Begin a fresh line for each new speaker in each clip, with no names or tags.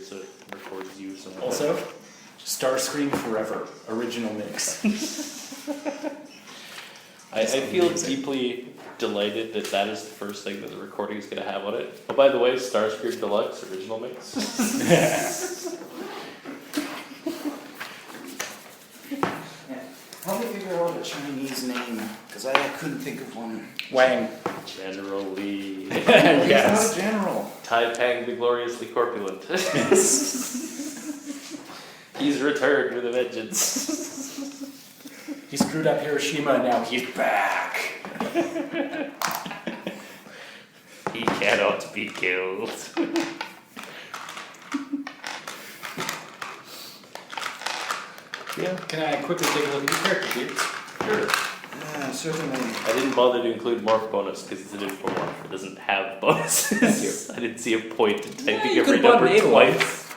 so it records you somewhere.
Also, Starscream Forever, original mix.
I feel deeply delighted that that is the first thing that the recording is going to have on it. Oh, by the way, Starscream Deluxe original mix.
Help me figure out a Chinese name, because I couldn't think of one.
Wang.
General Lee.
Yes.
He's not a general.
Tai Pang the gloriously corpulent. He's returned with a vengeance.
He screwed up Hiroshima and now he's back.
He cannot be killed. Yeah.
Can I quickly take a look at your character sheet?
Sure.
Certainly.
I didn't bother to include morph bonus because it's an infomorph. It doesn't have bonuses.
Thank you.
I didn't see a point in typing
you
every
could've bought
number
an A
twice.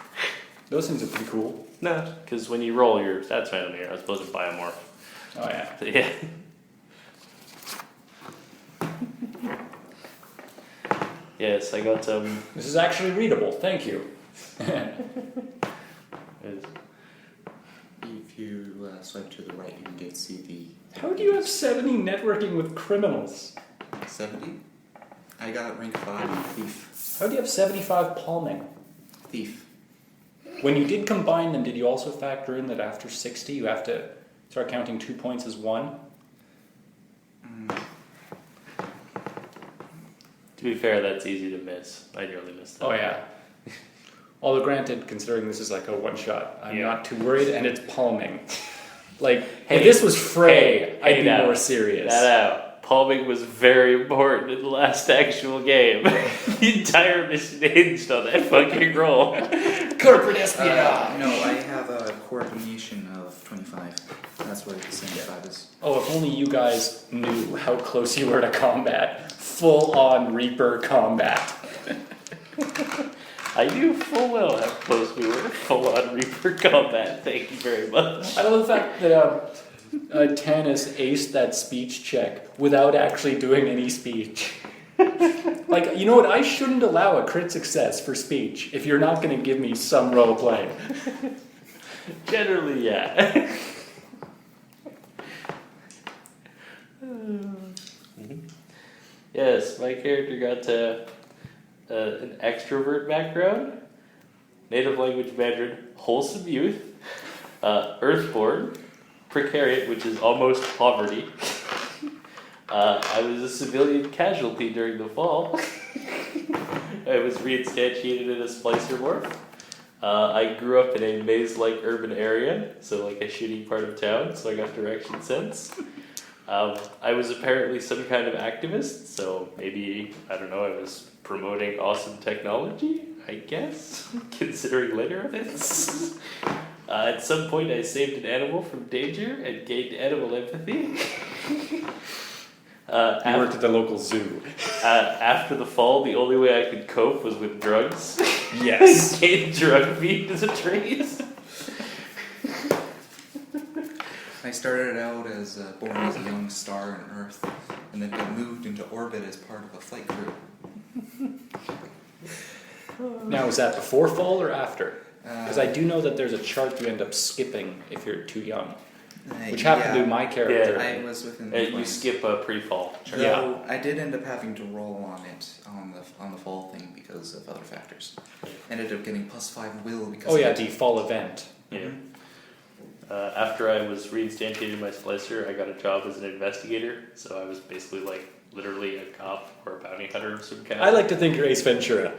Those things are pretty cool.
No, because when you roll your stats found here, I was supposed to buy a morph.
Oh yeah.
So, yeah. Yes, I got
This is actually readable, thank you.
If you swipe to the right, you can see the...
How do you have 70 networking with criminals?
70? I got rank 5 in Thief.
How do you have 75 palming?
Thief.
When you did combine them, did you also factor in that after 60 you have to start counting 2 points as 1?
To be fair, that's easy to miss. I nearly missed that.
Oh yeah. Although granted, considering this is like a one-shot, I'm not too worried, and it's palming. Like, if this was Frey, I'd be more serious.
That out. Palming was very important in the last actual game. The entire mission hinged on that fucking roll.
Corporate espionage!
No, I have a coordination of 25. That's what the 75 is.
Oh, if only you guys knew how close you were to combat. Full-on Reaper combat.
I knew full well how close we were to full-on Reaper combat. Thank you very much.
I love the fact that Tanis aced that speech check without actually doing any speech. Like, you know what? I shouldn't allow a crit success for speech if you're not going to give me some role play.
Generally, yeah. Yes, my character got an extrovert background, native language Mandarin, wholesome youth, earthborn, precariat, which is almost poverty. I was a civilian casualty during the fall. I was reinstantiated in a splicer morph. I grew up in a maze-like urban area, so like a shitty part of town, so I got direction sense. I was apparently some kind of activist, so maybe, I don't know, I was promoting awesome technology, I guess, considering later events. At some point I saved an animal from danger and gained animal empathy.
You worked at the local zoo.
After the fall, the only way I could cope was with drugs.
Yes.
Gained drug meat to the trees.
I started out as born as a young star on Earth, and then got moved into orbit as part of a flight crew.
Now, is that before fall or after? Because I do know that there's a chart you end up skipping if you're too young. Which happened to my character.
I was within the
You
plans.
skip a pre-fall.
Though
Yeah.
I did end up having to roll on it on the fall thing because of other factors. Ended up getting +5 will because
Oh yeah,
of it.
the fall event.
Yeah. After I was reinstantiated in my splicer, I got a job as an investigator. So I was basically like literally a cop or a bounty hunter of some kind.
I like to think you're Ace Ventura.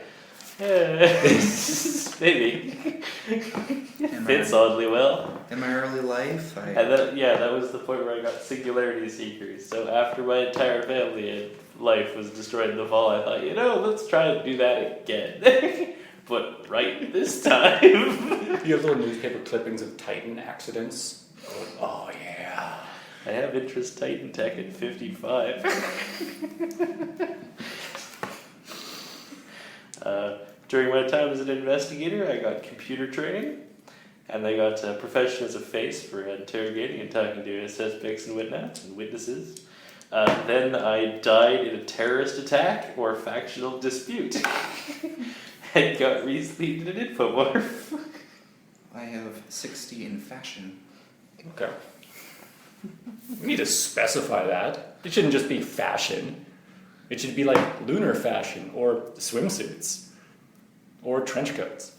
Maybe. Fits oddly well.
In my early life,
And that was the point where I got singularity seekers. So after my entire family and life was destroyed in the fall, I thought, let's try and do that again. But right this time.
You have little newspaper clippings of Titan accidents. Oh yeah.
I have interest Titan Tech at 55. During my time as an investigator, I got computer training, and I got a profession as a face for interrogating and talking to suspects and witnesses. Then I died in a terrorist attack or factional dispute. and got recently into an infomorph.
I have 60 in fashion.
Okay. We need to specify that. It shouldn't just be fashion. It should be like lunar fashion, or swimsuits, or trench coats.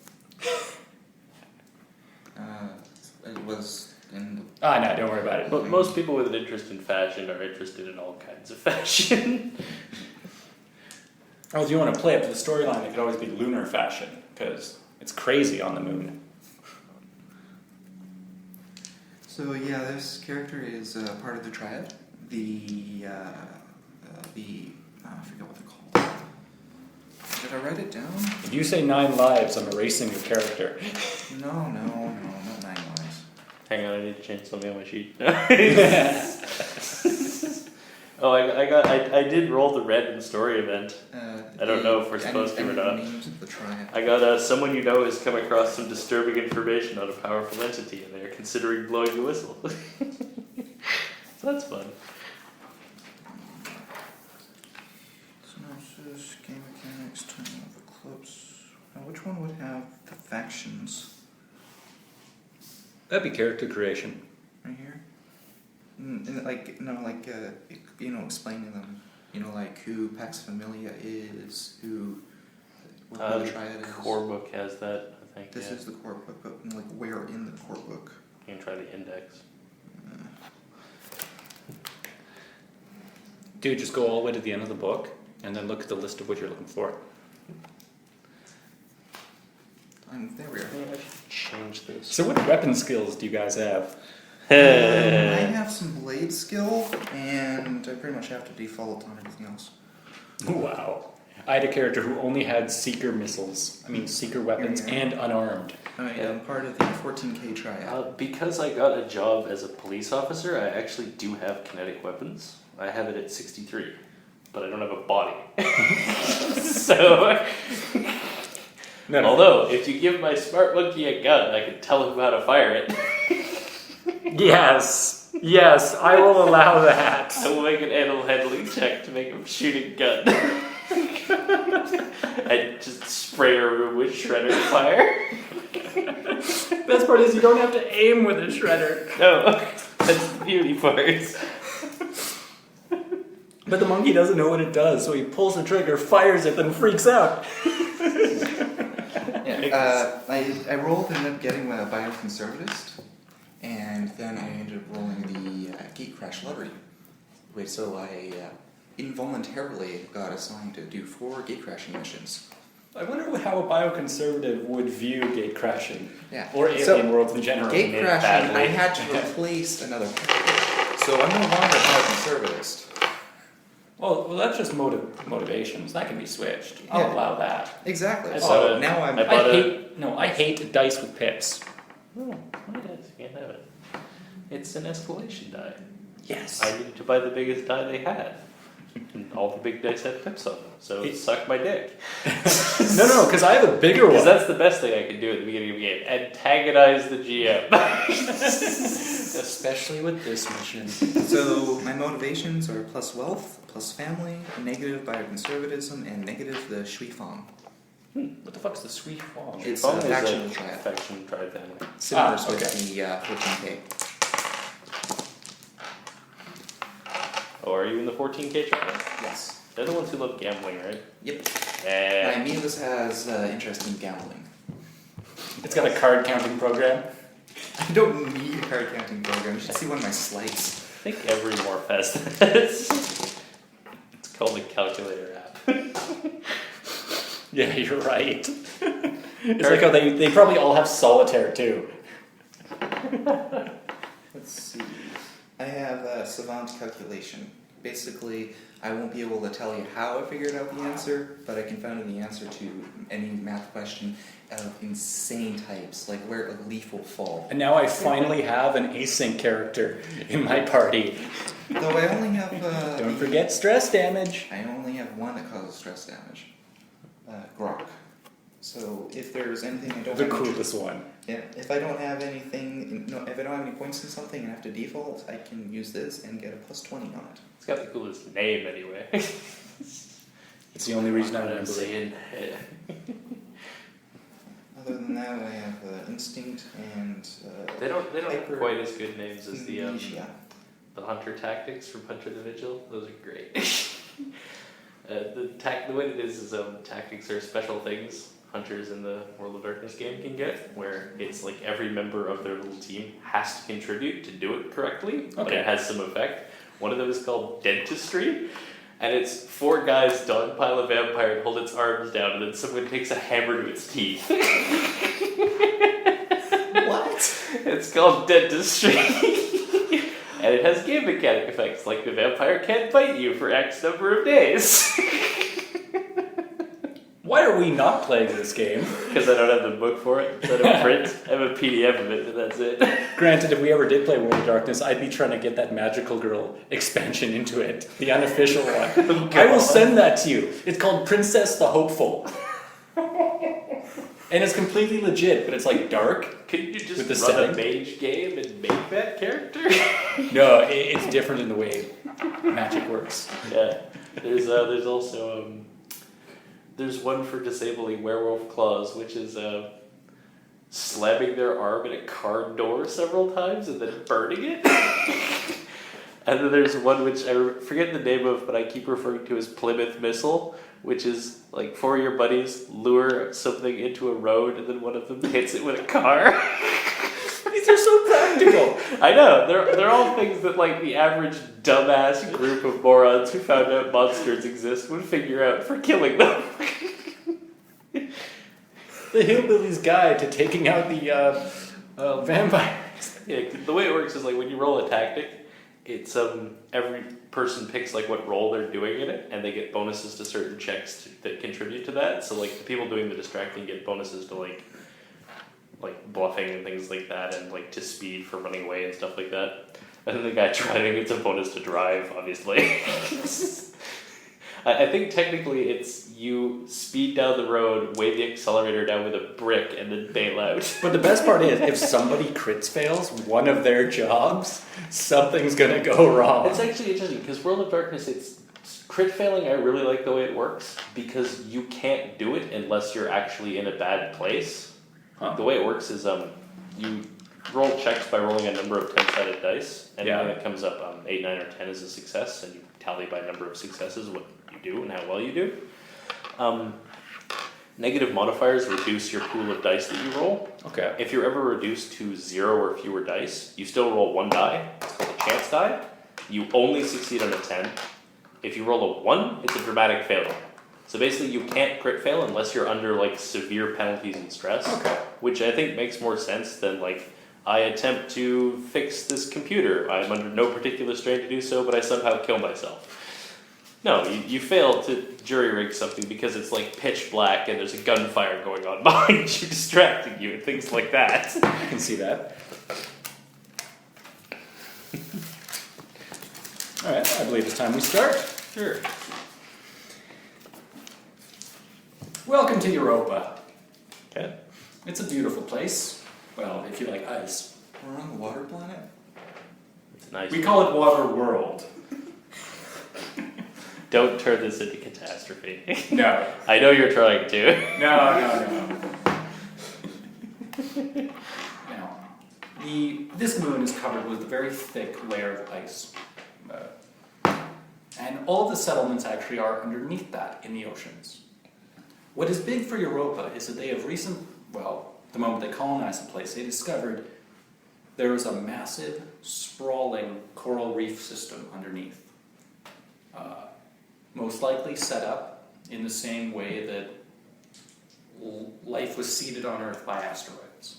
It was in the...
Ah, no, don't worry about it.
But most people with an interest in fashion are interested in all kinds of fashion.
Oh, if you want to play up to the storyline, it could always be lunar fashion, because it's crazy on the moon.
So yeah, this character is part of the Triad. I forget what they're called. Did I write it down?
If you say 9 lives, I'm erasing your character.
No, not 9 lives.
Hang on, I need to change something on my sheet. Oh, I did roll the red in story event. I don't know if we're supposed to or not.
Names of the Triad.
I got someone you know has come across some disturbing information on a powerful entity, and they are considering blowing the whistle. So that's fun.
Synopsis, game mechanics, time of Eclipse. Now, which one would have the factions?
That'd be character creation.
Right here? Explaining them. Like who Pax Familia is, what the Triad is.
Core book has that, I think.
This is the core book, but where in the core book?
You can try the index.
Dude, just go all the way to the end of the book, and then look at the list of what you're looking for.
There we are.
I should change this.
So what weapon skills do you guys have?
I have some blade skill, and I pretty much have to default on everything else.
Wow. I had a character who only had seeker missiles. Seeker weapons and unarmed.
I'm part of the 14K Triad.
Because I got a job as a police officer, I actually do have kinetic weapons. I have it at 63, but I don't have a body. So, although, if you give my smart monkey a gun, I can tell him how to fire it.
Yes, I will allow that.
I will make an animal handling check to make him shoot a gun. I just spray a room with shredder fire.
Best part is you don't have to aim with a shredder.
No, that's the beauty part.
But the monkey doesn't know what it does, so he pulls the trigger, fires it, then freaks out.
I rolled and ended up getting a bioconservative, and then I ended up rolling the gatecrash lottery. So I involuntarily got assigned to do 4 gatecrashing missions.
I wonder how a bioconservative would view gatecrashing.
Yeah.
Or alien worlds in general.
Gatecrashing, I had to replace another character. So I'm no longer a bioconservativist.
Well, that's just motivations. That can be switched. I'll allow that.
Exactly.
So
now I'm...
I hate dice with pips.
Oh, why does you can't have it? It's an escalation die.
Yes.
I needed to buy the biggest die they had. And all the big dice had pips on them, so suck my dick.
No, because I have a bigger one.
Because that's the best thing I can do at the beginning of the game. Antagonize the GM.
Especially with this mission.
So my motivations are plus wealth, plus family, negative bioconservatism, and negative the Shui Fong.
What the fuck's the sweet fong?
It's
Fong
a
is
faction
a
of Triad.
faction Triad family.
Similar
okay.
with the 14K.
Oh, are you in the 14K Triad?
Yes.
They're the ones who love gambling, right?
Yep.
Eh.
My Milas has interest in gambling.
It's got a card counting program.
I don't need a card counting program. You should see one of my slides.
I think every morph has this. It's called a calculator app.
Yeah, you're right. It's like how they probably all have solitaire too.
Let's see. I have savant calculation. Basically, I won't be able to tell you how I figured out the answer, but I can find the answer to any math question of insane types, like where a leaf will fall.
And now I finally have an async character in my party.
Though I only have...
Don't forget stress damage.
I only have one that causes stress damage. Grok. So if there's anything I don't
The
have...
coolest one.
Yeah, if I don't have anything... if I don't have any points in something and have to default, I can use this and get a plus 20 on it.
It's got the coolest name anyway.
It's the only reason I
I'm
remember it.
saying.
Other than that, I have instinct and
They don't have
hyper
quite as good names as
amnesia.
the hunter tactics from Hunter the Vigil. Those are great. The way it is tactics are special things hunters in the World of Darkness game can get, where it's like every member of their little team has to contribute to do it correctly, but it has some effect. One of them is called dentistry, and it's 4 guys dogpile a vampire and hold its arms down, and then someone takes a hammer to its teeth.
What?
It's called dentistry. And it has game mechanic effects, like the vampire can't bite you for X number of days.
Why are we not playing this game?
Because I don't have the book for it. I don't print. I have a PDF of it, and that's it.
Granted, if we ever did play World of Darkness, I'd be trying to get that Magical Girl expansion into it. The unofficial one. I will send that to you. It's called Princess the Hopeful. And it's completely legit, but it's like dark.
Could you just
With the
run
setting?
a mage game and make that character?
No, it's different in the way magic works.
Yeah. There's also there's one for disabling werewolf claws, which is slamming their arm in a car door several times and then burning it. And then there's one which I forget the name of, but I keep referring to as Plymouth Missile, which is like 4 of your buddies lure something into a road and then one of them hits it with a car.
These are so practical.
I know, they're all things that like the average dumbass group of morons who found out monsters exist would figure out for killing them.
The Hillbilly's Guide to Taking Out the Vampires.
Yeah, the way it works is like when you roll a tactic, it's every person picks like what role they're doing in it, and they get bonuses to certain checks that contribute to that. So like the people doing the distracting get bonuses to like bluffing and things like that, and like to speed for running away and stuff like that. And then the guy driving gets a bonus to drive, obviously. I think technically it's you speed down the road, weigh the accelerator down with a brick, and then bail out.
But the best part is, if somebody crits fails one of their jobs, something's gonna go wrong.
It's actually interesting because World of Darkness, it's crit failing. I really like the way it works because you can't do it unless you're actually in a bad place.
Huh.
The way it works is you roll checks by rolling a number of 10-sided dice, and anything that comes up 8, 9, or 10 is a success, and you tally by number of successes what you do and how well you do. Negative modifiers reduce your pool of dice that you roll.
Okay.
If you're ever reduced to 0 or fewer dice, you still roll 1 die. It's called a chance die. You only succeed on a 10. If you roll a 1, it's a dramatic failure. So basically you can't crit fail unless you're under like severe penalties and stress.
Okay.
Which I think makes more sense than like, I attempt to fix this computer. I'm under no particular strain to do so, but I somehow kill myself. No, you fail to jury rig something because it's like pitch black and there's a gunfire going on behind you, distracting you, and things like that.
I can see that. Alright, I believe it's time we start.
Sure.
Welcome to Europa.
Okay.
It's a beautiful place. Well, if you like ice.
We're on the water planet?
It's nice.
We call it Water World.
Don't turn this into catastrophe.
No.
I know you're trying to.
No. Now, this moon is covered with a very thick layer of ice. And all of the settlements actually are underneath that in the oceans. What is big for Europa is that they have the moment they colonized the place, they discovered there was a massive, sprawling coral reef system underneath. Most likely set up in the same way that life was seeded on Earth by asteroids.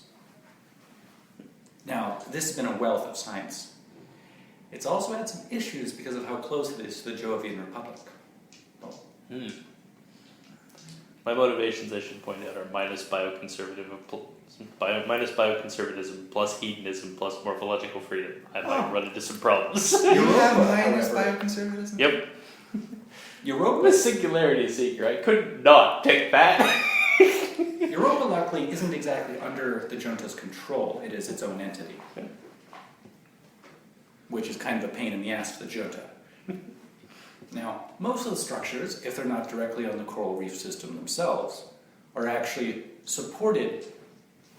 Now, this has been a wealth of science. It's also had some issues because of how close it is to the Jovian Republic.
My motivations, I should point out, are minus bioconservatism plus hedonism plus morphological freedom. I might run into some problems.
You have
Europa,
minus
however.
bioconservatism?
Yep.
Europa,
I'm a singularity seeker. I could not pick that.
Europa, luckily, isn't exactly under the junta's control. It is its own entity. Which is kind of a pain in the ass to the junta. Now, most of the structures, if they're not directly on the coral reef system themselves, are actually supported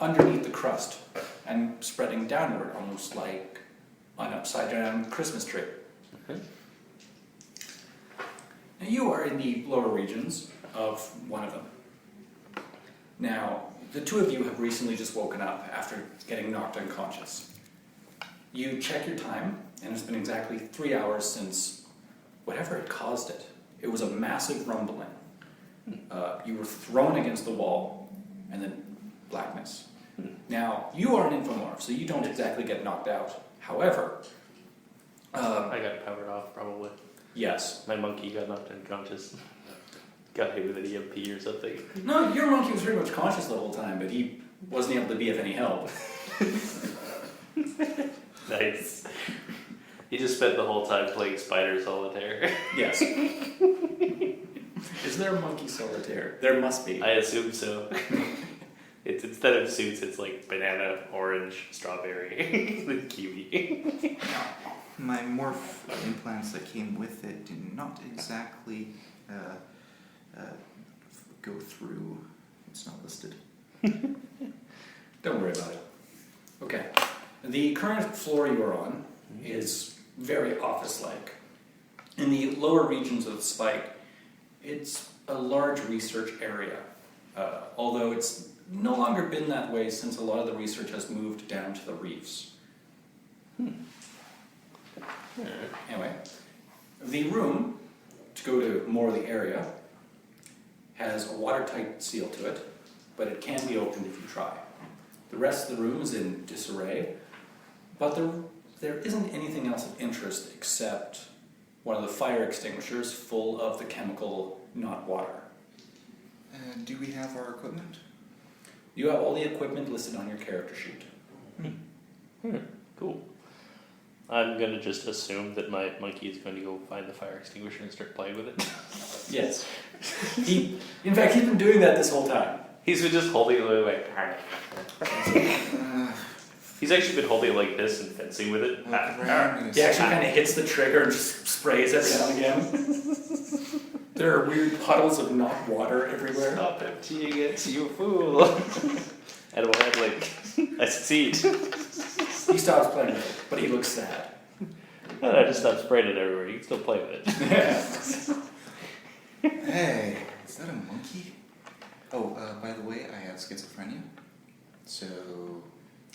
underneath the crust and spreading downward, almost like an upside-down Christmas tree.
Okay.
Now you are in the lower regions of one of them. Now, the two of you have recently just woken up after getting knocked unconscious. You check your time, and it's been exactly 3 hours since whatever had caused it. It was a massive rumbling. You were thrown against the wall, and then blackness. Now, you are an infomorph, so you don't exactly get knocked out. However,
I got powered off, probably.
yes.
My monkey got knocked unconscious. Got hit with an EMP or something.
No, your monkey was pretty much conscious the whole time, but he wasn't able to be of any help.
Nice. He just spent the whole time playing Spider Solitaire.
Yes. Is there a monkey solitaire? There must be.
I assume so. It's instead of suits, it's like banana, orange, strawberry, then kiwi.
My morph implants that came with it did not exactly go through. It's not listed.
Don't worry about it. Okay. The current floor you are on is very office-like. In the lower regions of the spike, it's a large research area, although it's no longer been that way since a lot of the research has moved down to the reefs. Anyway, the room, to go to more of the area, has a watertight seal to it, but it can be opened if you try. The rest of the room is in disarray, but there isn't anything else of interest except one of the fire extinguishers full of the chemical, not water.
Do we have our equipment?
You have all the equipment listed on your character sheet.
Cool. I'm gonna just assume that my monkey is going to go find the fire extinguisher and start playing with it.
Yes. In fact, he's been doing that this whole time.
He's been just holding it like He's actually been holding it like this and fencing with it.
He actually kind of hits the trigger and just sprays every now and again. There are weird puddles of not water everywhere.
Stop emptying it, you fool. And we'll have I succeed.
He stops playing with it, but he looks sad.
No, I just stopped spraying it everywhere. You can still play with it.
Hey, is that a monkey? Oh, by the way, I have schizophrenia. So,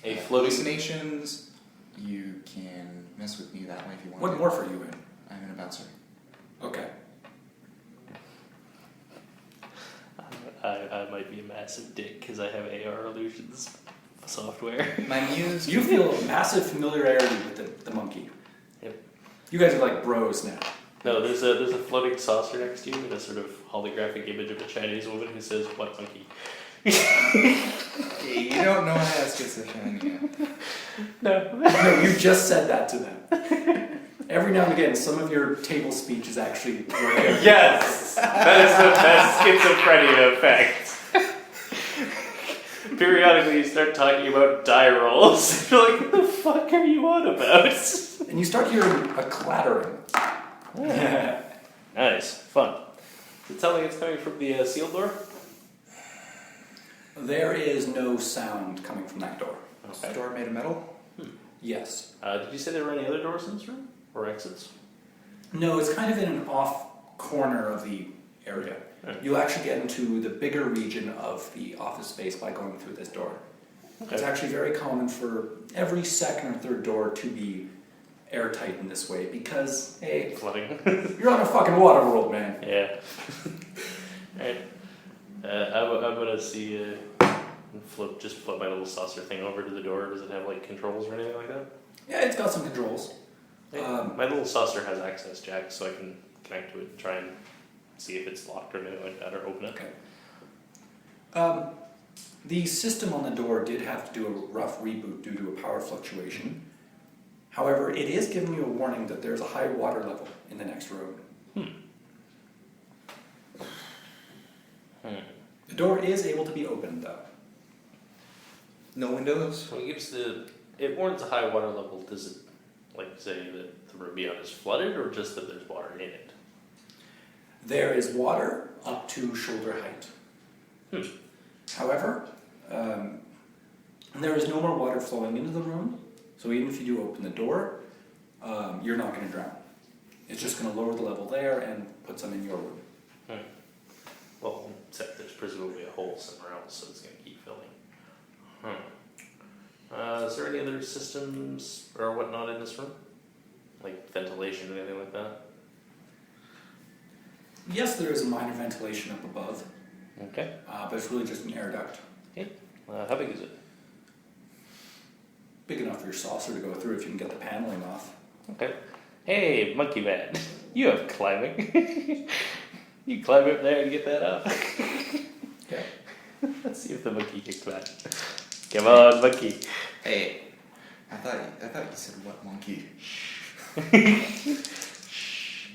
A floating...
hallucinations, you can mess with me that way if you want.
What
to.
morph are you in?
I'm in a bouncer.
Okay.
I might be a massive dick because I have AR illusions software.
My muse.
You feel a massive familiarity with the monkey.
Yep.
You guys are like bros now.
No, there's a floating saucer next to you and a sort of holographic image of a Chinese woman who says, "What monkey?"
You don't know I have schizophrenia.
No.
No, you just said that to them. Every now and again, some of your table speech is actually working.
Yes! That is the best schizophrenia effect. Periodically you start talking about die rolls. You're like, what the fuck are you on about?
And you start hearing a clattering.
Yeah. Nice. Fun. Does it sound like it's coming from the seal door?
There is no sound coming from that door.
Okay. Door made of metal?
Yes.
Did you say there were any other doors in this room? Or exits?
No, it's kind of in an off corner of the area.
Okay.
You'll actually get into the bigger region of the office space by going through this door.
Okay.
It's actually very common for every second or third door to be airtight in this way because, hey,
Flooding.
you're on a fucking water world, man.
Yeah. Alright. I'm gonna see flip my little saucer thing over to the door. Does it have controls or anything like that?
Yeah, it's got some controls.
My little saucer has access jacks, so I can connect to it and try and see if it's locked or anything like that, or open it.
Okay. The system on the door did have to do a rough reboot due to a power fluctuation. However, it is giving you a warning that there's a high water level in the next room. The door is able to be opened, though.
No windows?
So it warns a high water level. Does it say that the room beyond is flooded, or just that there's water in it?
There is water up to shoulder height. However, And there is no more water flowing into the room, so even if you do open the door, you're not going to drown. It's just going to lower the level there and put some in your room.
Well, except there's presumably a hole somewhere else, so it's going to keep filling. Is there any other systems or whatnot in this room? Like ventilation or anything like that?
Yes, there is a minor ventilation up above,
Okay.
but it's really just an air duct.
Okay. How big is it?
Big enough for your saucer to go through if you can get the paneling off.
Okay. Hey, monkey man, you have climbing. You climb up there and get that up.
Okay.
Let's see if the monkey can climb. Come on, monkey.
Hey, I thought you said what monkey?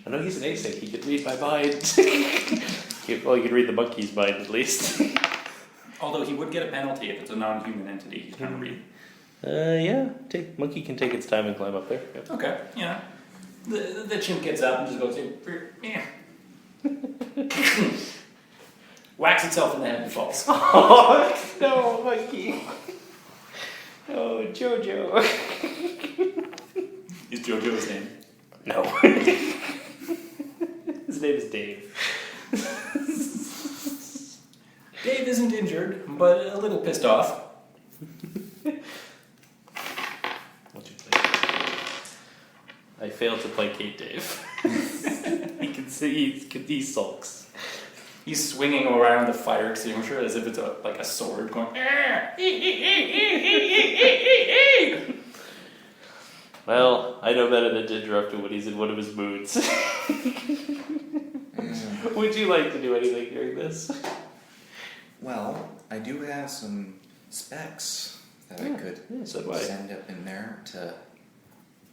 I know he's an async. He can read my mind. Well, you can read the monkey's mind at least.
Although he would get a penalty if it's a non-human entity he's trying to read.
Yeah. Monkey can take its time and climb up there. Yep.
Okay, yeah. The chimp gets up and just goes in. Yeah. Whacks itself in the head and falls.
Oh no, monkey. Oh, Jojo.
Is Jojo his name?
No. His name is Dave.
Dave isn't injured, but a little pissed off.
What'd you play? I failed to placate Dave. He can see he sulks.
He's swinging around the fire extinguisher as if it's like a sword going.
Well, I know better than to interrupt him when he's in one of his moods. Would you like to do anything during this?
Well, I do have some specs that I could
so do I.
send up in there to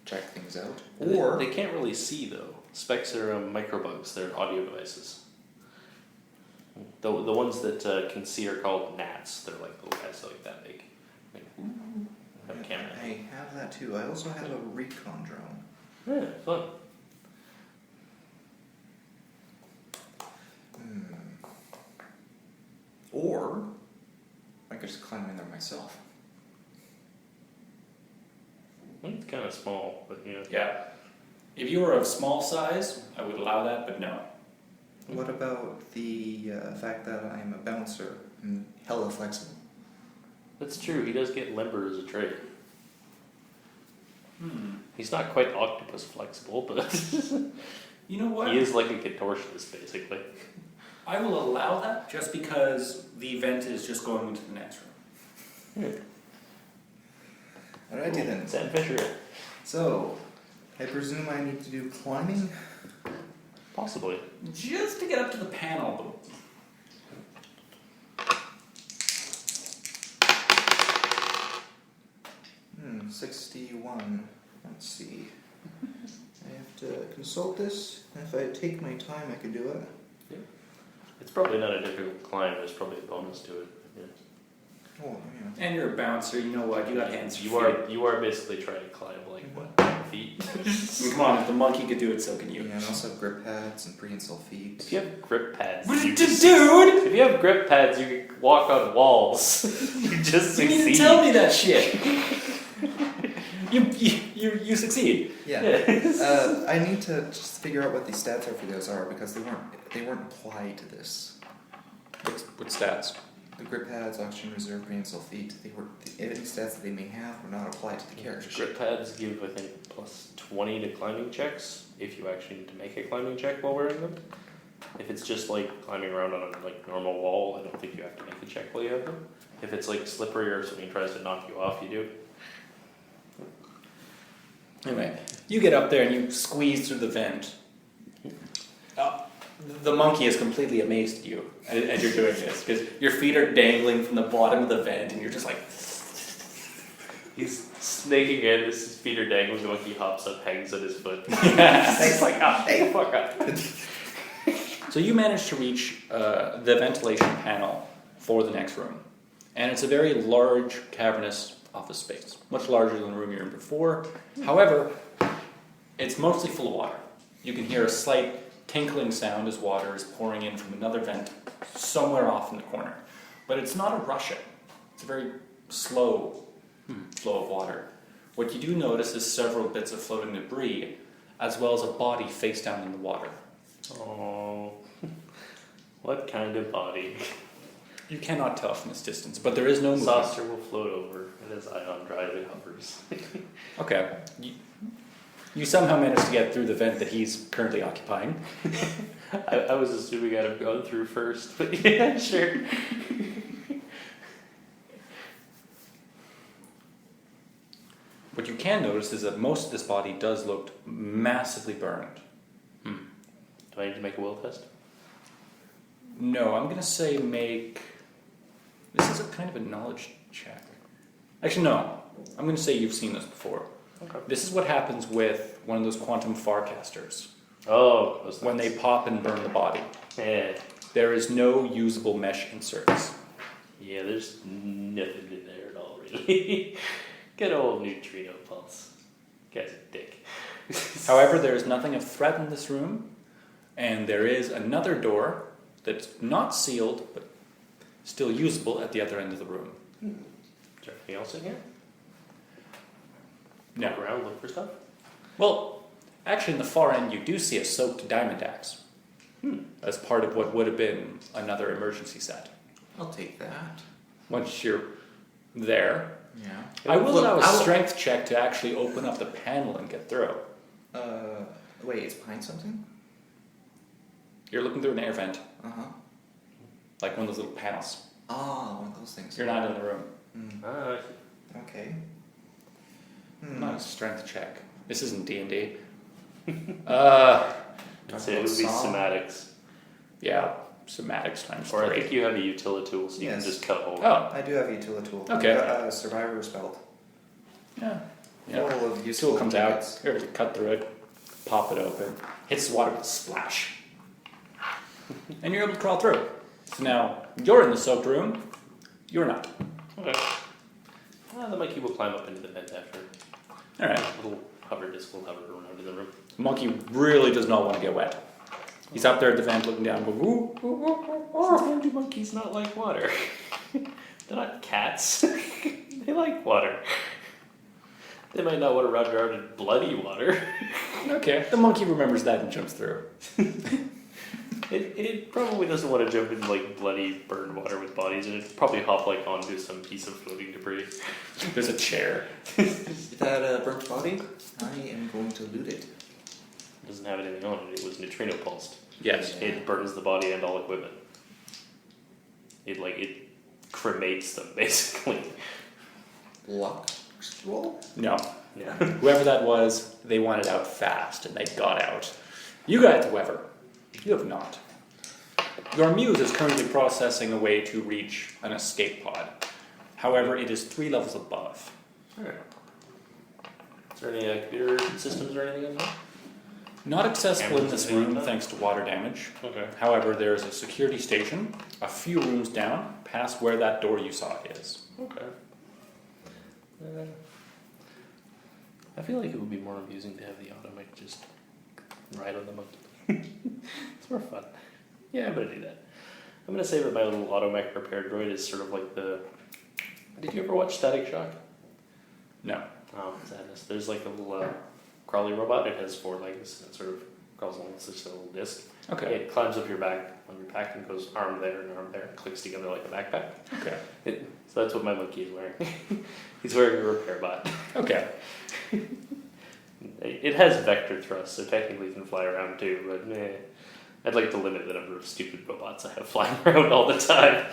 check things out.
Or they can't really see though. Specs are microbugs. They're audio devices. The ones that can see are called gnats. They're like little guys, like that big. Have a camera.
I have that too. I also have a recon drone.
Yeah, fun.
Or I could just climb in there myself.
It's kind of small, but yeah.
Yeah. If you were of small size, I would allow that, but no.
What about the fact that I'm a bouncer and hella flexible?
That's true. He does get limber as a trait. He's not quite octopus flexible, but
You know what?
he is like a contortionist, basically.
I will allow that just because the vent is just going into the next room.
Alrighty then.
Sam Fisher.
So, I presume I need to do climbing?
Possibly.
Just to get up to the panel.
61. Let's see. I have to consult this. If I take my time, I could do it.
Yeah. It's probably not a difficult climb. There's probably a bonus to it. Yeah.
Oh, yeah.
And you're a bouncer, you know what? You got hands for
You are basically trying to climb like what, 10 feet?
Come on, if the monkey could do it, so can you.
Yeah, and I also have grip pads and prehensile feet.
If you have grip pads,
Dude!
if you have grip pads, you can walk on walls. You just
You
succeed.
need to tell me that shit. You succeed.
Yeah. I need to just figure out what the stats are for those are because they weren't applied to this.
What stats?
The grip pads, oxygen reserve, prehensile feet. Any stats that they may have were not applied to the character sheet.
Grip pads give, I think, plus 20 to climbing checks if you actually need to make a climbing check while wearing them. If it's just like climbing around on a like normal wall, I don't think you have to make a check while you have them. If it's like slippery or something tries to knock you off, you do.
Anyway, you get up there and you squeeze through the vent. The monkey is completely amazed at you as you're doing this because your feet are dangling from the bottom of the vent and you're just like.
He's snaking in, his feet are dangling, the monkey hops up, hangs at his foot.
He's like,
hey, fuck up.
So you manage to reach the ventilation panel for the next room. And it's a very large, cavernous office space, much larger than the room you're in before. However, it's mostly full of water. You can hear a slight tinkling sound as water is pouring in from another vent somewhere off in the corner. But it's not a rushing. It's a very slow flow of water. What you do notice is several bits of floating debris, as well as a body face down in the water.
Oh, what kind of body?
You cannot tell from this distance, but there is no movement.
Saucer will float over, and as Ion dryly hovers.
Okay. You somehow managed to get through the vent that he's currently occupying.
I was assuming I'd have gone through first, but yeah, sure.
What you can notice is that most of this body does look massively burned.
Do I need to make a will test?
No, I'm going to say make... This is a kind of a knowledge check. Actually, no. I'm going to say you've seen this before.
Okay.
This is what happens with one of those quantum farcasters.
Oh,
When they pop and burn the body.
Yeah.
There is no usable mesh inserts.
Yeah, there's nothing in there at all, really. Good old neutrino pulse. Guy's a dick.
However, there is nothing of threat in this room, and there is another door that's not sealed, but still usable at the other end of the room.
Is there anything else in here?
No.
Look around, look for stuff?
Well, actually, in the far end, you do see a soaked diamond axe as part of what would have been another emergency set.
I'll take that.
Once you're there,
Yeah.
I will
Look,
allow a
I'll-
strength check to actually open up the panel and get through.
Wait, it's behind something?
You're looking through an air vent,
Uh-huh.
like one of those little panels.
Ah, one of those things.
You're not in the room.
Okay.
Not a strength check. This isn't D&D.
I'd say it would be somatics.
Yeah, somatics times
Or I
3.
think you have a utility tool, so you can
Yes.
just cut holes.
Oh,
I do have a utility tool.
Okay.
I've got a survivor's belt.
yeah.
Full of useful
Tool comes out,
gadgets.
you're able to cut through it, pop it open, hits the water with a splash. And you're able to crawl through. So now, you're in the soaked room, you're not.
Okay. The monkey will climb up into the vent after.
Alright.
A little hover disc will hover around in the room.
The monkey really does not want to get wet. He's up there at the vent looking down, going, woo, woo, woo, woo, woo.
Sometimes do monkeys not like water? They're not cats. They like water. They might not want to run around in bloody water.
Okay, the monkey remembers that and jumps through.
It probably doesn't want to jump in like bloody burned water with bodies, and it'd probably hop like onto some piece of floating debris.
There's a chair.
That burnt body, I am going to loot it.
It doesn't have anything on it. It was neutrino pulsed.
Yes.
It burns the body and all equipment. It cremates them basically.
Luck roll?
No.
Yeah.
Whoever that was, they wanted out fast and they got out. You got it, however. You have not. Your muse is currently processing a way to reach an escape pod. However, it is 3 levels above.
Alright. Is there any computer systems or anything in there?
Not accessible in
Cameras
this
and things
room
like that?
thanks to water damage.
Okay.
However, there is a security station a few rooms down past where that door you saw is.
Okay. I feel like it would be more amusing to have the automech just ride on the monkey. It's more fun. Yeah, I'm gonna do that. I'm gonna say that my little automech repair droid is sort of like the... Did you ever watch Static Shock?
No.
Oh, sadness. There's like a little crawly robot. It has 4 legs and sort of crawls along with just a little disc.
Okay.
It climbs up your back on your back and goes arm there and arm there, clicks together like a backpack.
Okay.
So that's what my monkey is wearing. He's wearing a repair bot.
Okay.
It has vector thrust, so technically it can fly around too, but I'd like to limit the number of stupid robots I have flying around all the time.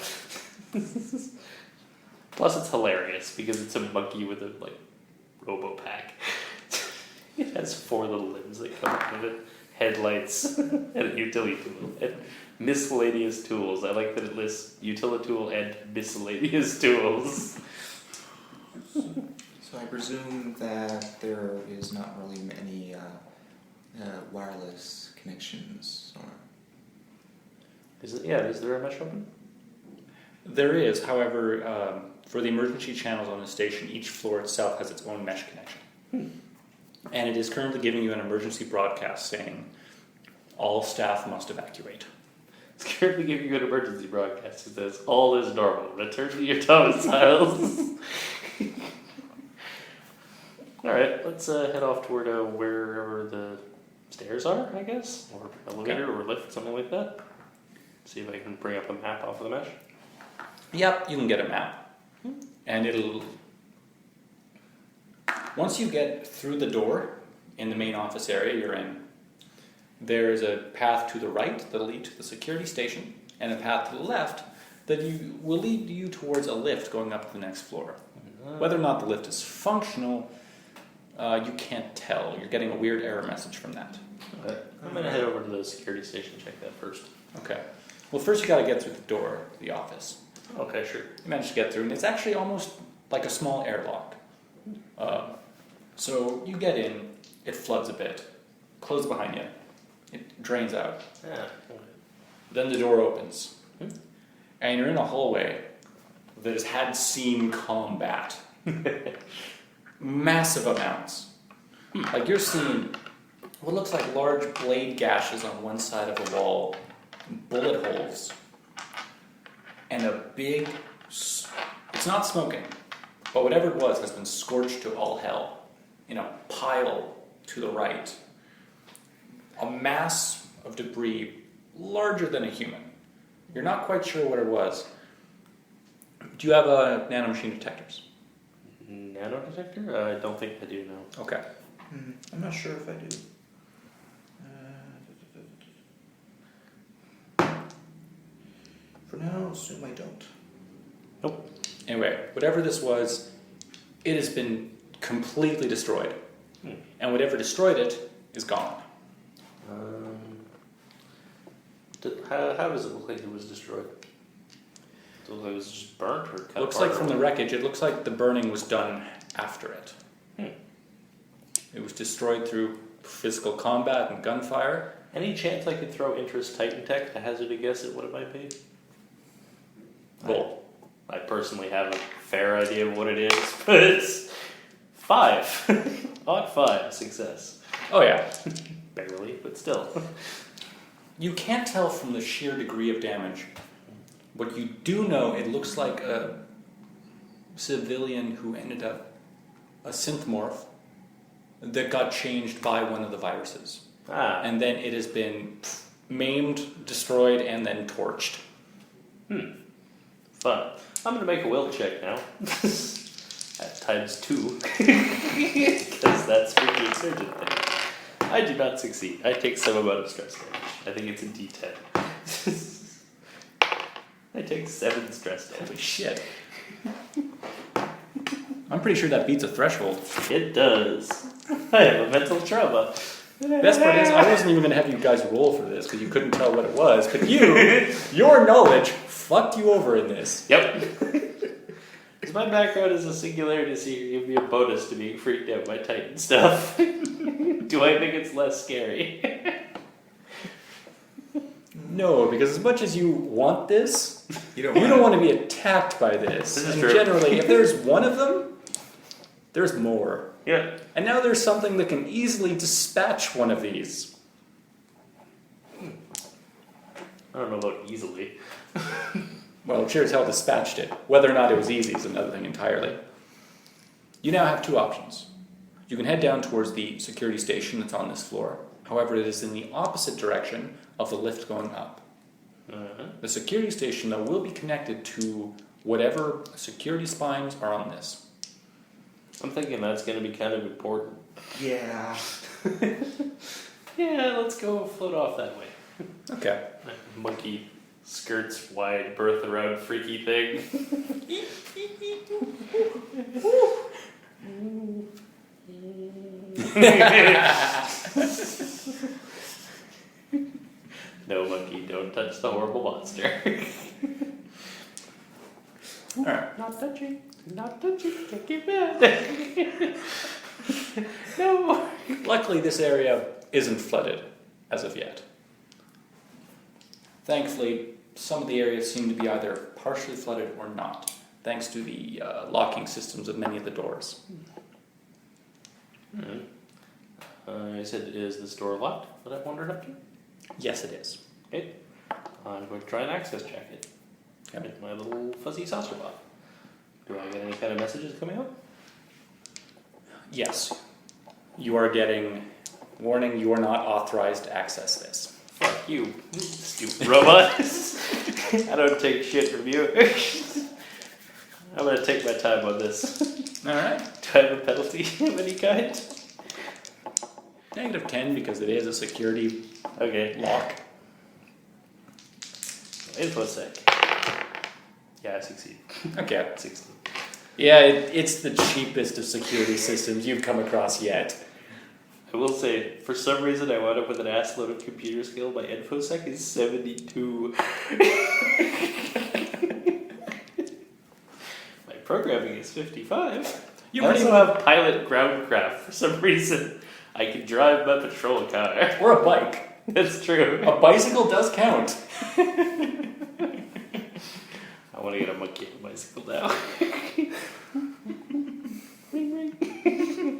Plus it's hilarious because it's a monkey with a robo-pack. It has 4 little limbs that come out of it. Headlights and a utility tool and miscellaneous tools. I like that it lists utility tool and miscellaneous tools.
So I presume that there is not really any wireless connections. Or...
Is there a mesh open?
There is, however, for the emergency channels on the station, each floor itself has its own mesh connection. And it is currently giving you an emergency broadcast saying, all staff must evacuate.
It's currently giving you an emergency broadcast. It says, all is normal. Return to your domiciles. Alright, let's head off toward wherever the stairs are, I guess? Or elevator or lift, something like that. See if I can bring up a map off of the mesh.
Yep, you can get a map. And it'll... Once you get through the door in the main office area you're in, there is a path to the right that'll lead to the security station, and a path to the left that will lead you towards a lift going up to the next floor. Whether or not the lift is functional, you can't tell. You're getting a weird error message from that.
Okay. I'm going to head over to the security station and check that first.
Okay. Well, first you got to get through the door to the office.
Okay, sure.
You manage to get through, and it's actually almost like a small airlock. So you get in, it floods a bit, close behind you, it drains out.
Yeah. Okay.
Then the door opens, and you're in a hallway that has had seen combat. Massive amounts. Like you're seeing what looks like large blade gashes on one side of the wall, bullet holes, and a big, it's not smoking, but whatever it was has been scorched to all hell in a pile to the right. A mass of debris larger than a human. You're not quite sure what it was. Do you have nanomachine detectors?
Nano detector? I don't think I do, no.
Okay.
I'm not sure if I do. For now, assume I don't.
Nope.
Anyway, whatever this was, it has been completely destroyed. And whatever destroyed it is gone.
How does it look like it was destroyed? Does it look like it was just burnt or cut
Looks
apart
like from the wreckage, it looks like the burning was done after it. It was destroyed through physical combat and gunfire.
Any chance I could throw Interest Titan Tech to hazard a guess at what it might be?
Cool.
I personally have a fair idea of what it is, but it's 5. Odd 5, success.
Oh yeah.
Barely, but still.
You can't tell from the sheer degree of damage. What you do know, it looks like a civilian who ended up a synthmorph that got changed by one of the viruses. And then it has been maimed, destroyed, and then torched.
Fun. I'm going to make a will check now. At times 2. Because that's freaking insurgent thing. I do not succeed. I take some amount of stress damage. I think it's a D10. I take 7 stress damage.
Holy shit. I'm pretty sure that beats a threshold.
It does. I have a mental trauma.
Best part is, I wasn't even going to have you guys roll for this because you couldn't tell what it was, but your knowledge fucked you over in this.
Yep. Because my background is a singularity seeker, give me a bonus to being freaked out by Titan stuff. Do I think it's less scary?
No, because as much as you want this,
You don't
you don't want to be attacked by this.
This is
And
true.
generally, if there's one of them, there's more.
Yeah.
And now there's something that can easily dispatch one of these.
I don't know about easily.
Well, it sure as hell dispatched it. Whether or not it was easy is another thing entirely. You now have 2 options. You can head down towards the security station that's on this floor. However, it is in the opposite direction of the lift going up. The security station, though, will be connected to whatever security spines are on this.
I'm thinking that's going to be kind of important.
Yeah.
Yeah, let's go float off that way.
Okay.
That monkey skirts wide berth around freaky thing. No, monkey, don't touch the horrible monster.
Alright.
Not touching, take it back. No.
Luckily, this area isn't flooded as of yet. Thankfully, some of the areas seem to be either partially flooded or not, thanks to the locking systems of many of the doors.
I said, is this door locked that I've wandered up to?
Yes, it is.
Okay. I'm going to try and access check it.
Okay.
With my little fuzzy saucer bot. Do I get any kind of messages coming up?
Yes. You are getting warning you are not authorized to access this.
Fuck you, stupid robot. I don't take shit from you. I'm going to take my time on this.
Alright.
Do I have a penalty of any kind?
-10 because it is a security
Okay.
lock.
InfoSec. Yeah, I succeed.
Okay.
16.
Yeah, it's the cheapest of security systems you've come across yet.
I will say, for some reason, I wound up with an ass load of computer skill. My InfoSec is 72. My programming is 55.
You
I
pretty
also have pilot groundcraft for some reason. I can drive my patrol car.
Or a bike.
That's true.
A bicycle does count.
I want to get a monkey on a bicycle now. Ring, ring.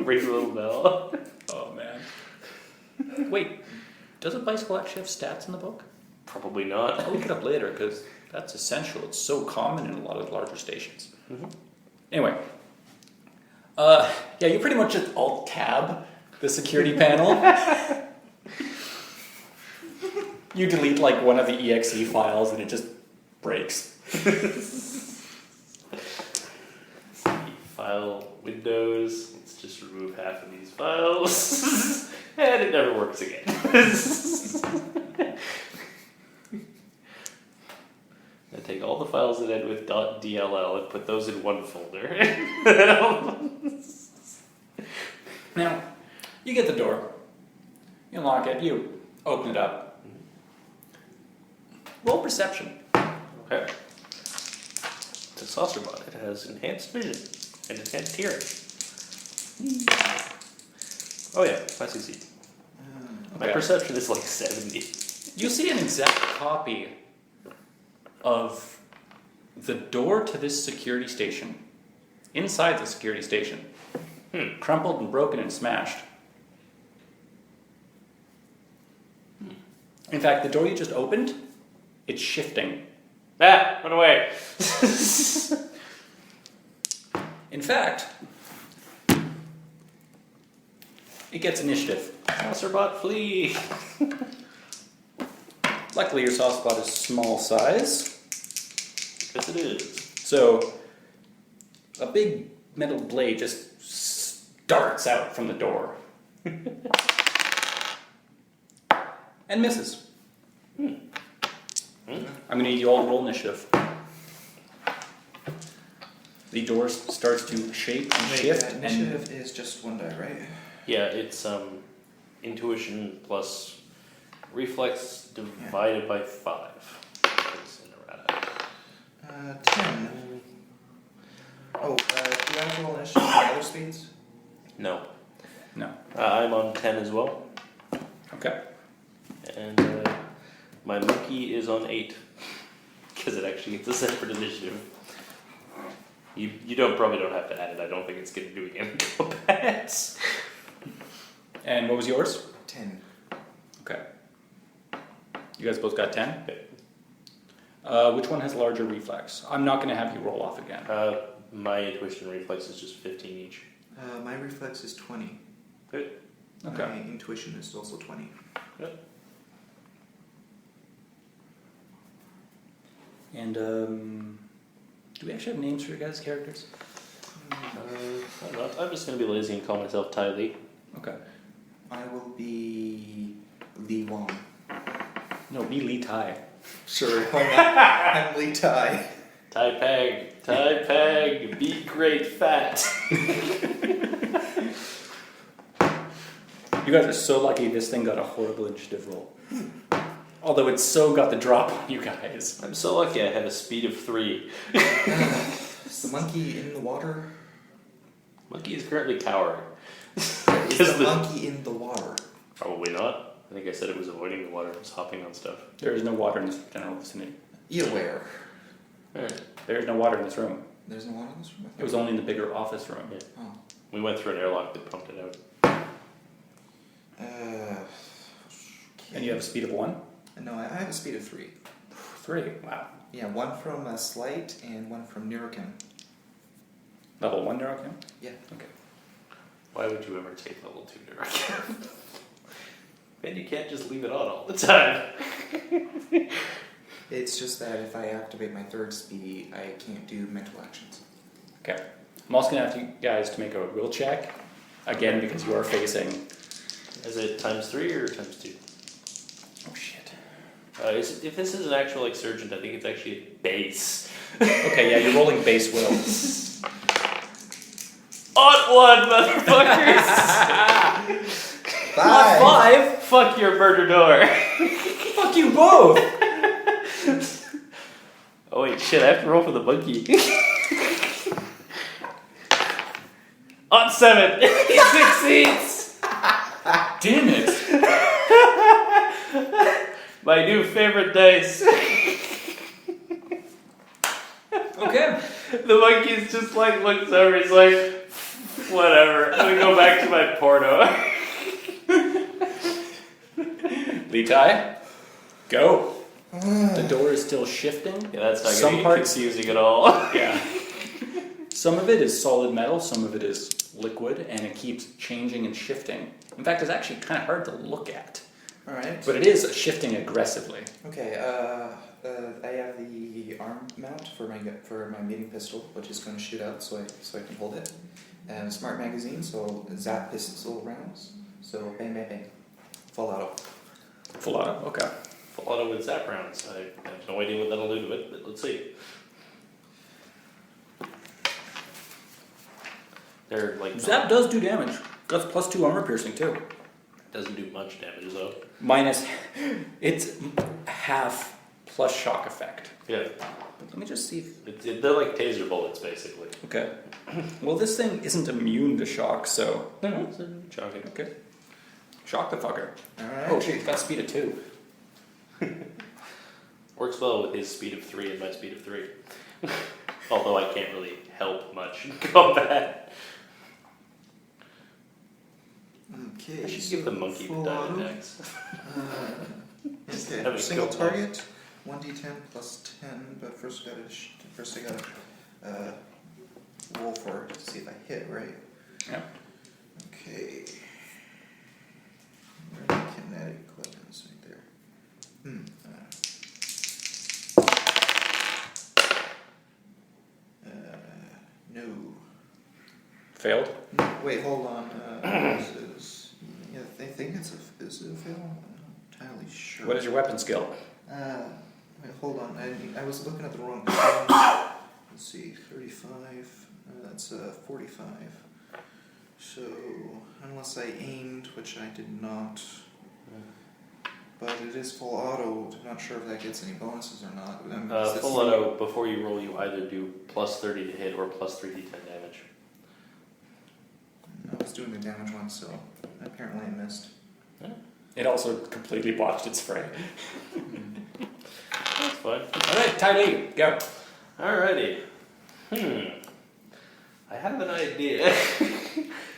Ring the little bell.
Oh man. Wait, does a bicycle actually have stats in the book?
Probably not.
I'll look it up later because that's essential. It's so common in a lot of larger stations.
Mm-hmm.
Anyway. Yeah, you pretty much just alt-tab the security panel. You delete like one of the exe files and it just breaks.
File Windows. Let's just remove half of these files. And it never works again. I take all the files that end with .dll and put those in one folder.
Now, you get the door. You unlock it. You open it up. Roll perception.
Okay. It's a saucer bot. It has enhanced vision and enhanced hearing. Oh yeah, I succeed. My
Okay.
perception is like 70.
You see an exact copy of the door to this security station. Inside the security station. Crumpled and broken and smashed. In fact, the door you just opened, it's shifting.
Ah, run away.
In fact, it gets initiative.
Saucer bot, flee.
Luckily, your soft spot is small size.
Yes, it is.
So, a big metal blade just darts out from the door. And misses. I'm going to need you all to roll initiative. The door starts to shape and shift.
Initiative is just one die, right?
Yeah, it's intuition plus reflex divided by 5. It's in errata.
10. Oh, do I have to roll initiative for other speeds?
No.
No.
I'm on 10 as well.
Okay.
And my monkey is on 8. Because it actually gets a separate initiative. You probably don't have to add it. I don't think it's going to do any combats.
And what was yours?
10.
Okay. You guys both got 10?
Okay.
Which one has larger reflex? I'm not going to have you roll off again.
My intuition reflex is just 15 each.
My reflex is 20.
Good.
Okay.
My intuition is also 20.
Good.
And do we actually have names for your guys' characters?
I'm just going to be lazy and call myself Ty Lee.
Okay.
I will be Lee Wong.
No, be Lee Tai.
Sure, why not? I'm Lee Tai.
Ty Peg, be great fat.
You guys are so lucky this thing got a horrible initiative roll. Although it's so got the drop on you guys.
I'm so lucky I have a speed of 3.
Is the monkey in the water?
Monkey is currently cowering.
Is
Because
the monkey in the water?
Probably not. I think I said it was avoiding the water. It was hopping on stuff.
There is no water in this general vicinity.
Eat aware.
Alright.
There is no water in this room.
There's no water in this room?
It was only in the bigger office room.
Yeah.
Oh.
We went through an airlock that pumped it out.
Okay.
And you have a speed of 1?
No, I have a speed of 3.
3. Wow.
Yeah, one from Slight and one from Neurokim.
Level 1 Neurochem?
Yeah.
Okay.
Why would you ever take level 2 Neurochem? Man, you can't just leave it on all the time.
It's just that if I activate my third speed, I can't do mental actions.
Okay. I'm also going to ask you guys to make a will check. Again, because you are facing...
Is it times 3 or times 2?
Oh, shit.
If this is an actual like surgeon, I think it's actually a base.
Okay, yeah, you're rolling base will.
On 1, motherfuckers!
5!
5? Fuck your murder door.
Fuck you both!
Oh wait, shit, I have to roll for the monkey. On 7! He succeeds!
Damn it!
My new favorite dice.
Okay.
The monkey's just like looks over, he's like, whatever, I'm gonna go back to my porno.
Litai, go. The door is still shifting.
Yeah, that's not
Some
gonna be
parts-
confusing at all.
Yeah. Some of it is solid metal, some of it is liquid, and it keeps changing and shifting. In fact, it's actually kind of hard to look at.
Alright.
But it is shifting aggressively.
Okay, I have the arm mount for my mating pistol, which is going to shoot out so I can hold it. And smart magazine, so zap pistol rounds. So bang bang bang. Full auto.
Full auto? Okay.
Full auto with zap rounds. I have no idea what that'll do to it, but let's see. They're like
Zap does do damage. That's plus 2 armor piercing too.
doesn't do much damage though.
Minus, it's half plus shock effect.
Yeah,
But let me just see if...
they're like taser bullets basically.
Okay. Well, this thing isn't immune to shock, so...
No, it's shocking.
Okay. Shock the fucker.
Alright.
Oh, shit, got speed of 2.
Works well with his speed of 3 and my speed of 3. Although I can't really help much in combat.
Okay.
I should give the monkey the
full
diamond
auto.
axe.
Okay.
Have a
Single
skill point.
target, 1d10 plus 10. But first I gotta roll for it to see if I hit right.
Yeah.
Okay. Where are the kinetic weapons? Right there. No.
Failed?
No, wait, hold on. This is. Yeah, I think is it a fail? I'm not entirely sure.
What is your weapon skill?
Wait, hold on. I was looking at the wrong. Let's see, 35. That's 45. So unless I aimed, which I did not. But it is full auto. I'm not sure if that gets any bonuses or not.
Full auto, before you roll, you either do plus 30 to hit or plus 3d10 damage.
I was doing the damage one, so apparently I missed.
It also completely botched its fray.
That's fine.
Alright, Ty go.
Alrighty. I have an idea.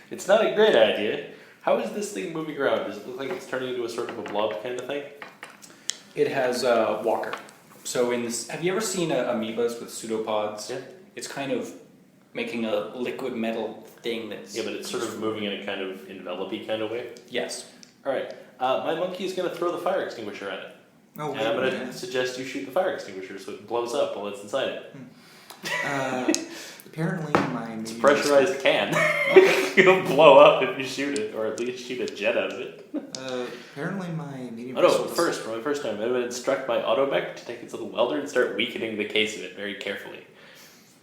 It's not a great idea. How is this thing moving around? Does it look like it's turning into a sort of a blob kind of thing?
It has a walker. So in this, have you ever seen amoebas with pseudopods?
Yeah.
It's kind of making a liquid metal thing that's...
Yeah, but it's sort of moving in a kind of envelopey kind of way.
Yes.
Alright. My monkey is going to throw the fire extinguisher at it.
Oh,
And I'm going to suggest you shoot the fire extinguisher so it blows up while it's inside it.
Apparently my
It's a pressurized can. It'll blow up if you shoot it, or at least shoot a jet out of it.
Apparently my medium.
Oh no, for my first time, I would instruct my automech to take its little welder and start weakening the case of it very carefully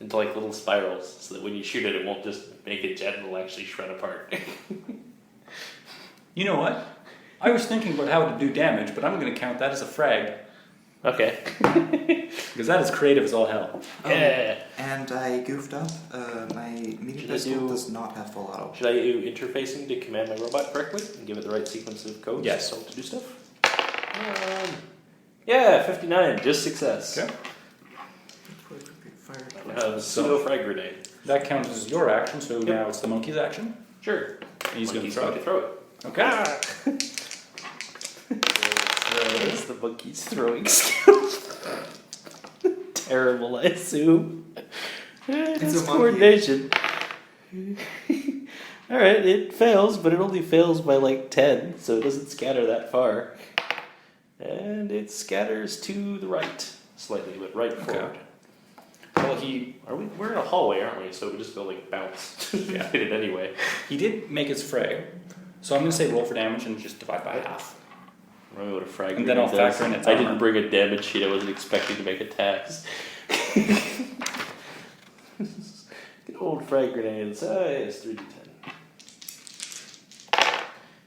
into like little spirals, so that when you shoot it, it won't just make a jet, it'll actually shred apart.
You know what? I was thinking about how to do damage, but I'm going to count that as a frag.
Okay.
Because that is creative as all hell.
Yeah.
And I goofed up. My medium
Should I
pistol
do-
does not have full auto.
Should I do interfacing to command my robot correctly and give it the right sequence of codes
Yes.
to do stuff? Yeah, 59, just success.
Okay.
Fire.
Pseudo frag grenade.
That counts as your action, so now it's the monkey's action.
Sure.
And he's going to
Monkey's
throw
going
it.
to throw it.
Okay.
It's the monkey's throwing skill. terrible, I assume. It's
a monkey.
coordination. Alright, it fails, but it only fails by like 10, so it doesn't scatter that far. And it scatters to the right, slightly, but right forward.
Well,
We're in a hallway, aren't we? So we just go like bounce.
Yeah.
Hit it anyway.
he did make his fray, so I'm going to say roll for damage and just divide by half.
Remember what a frag
And then I'll
grenade does?
factor in its
I
armor.
didn't bring a damage sheet. I wasn't expecting to make attacks. Good old frag grenades. Yes, 3d10.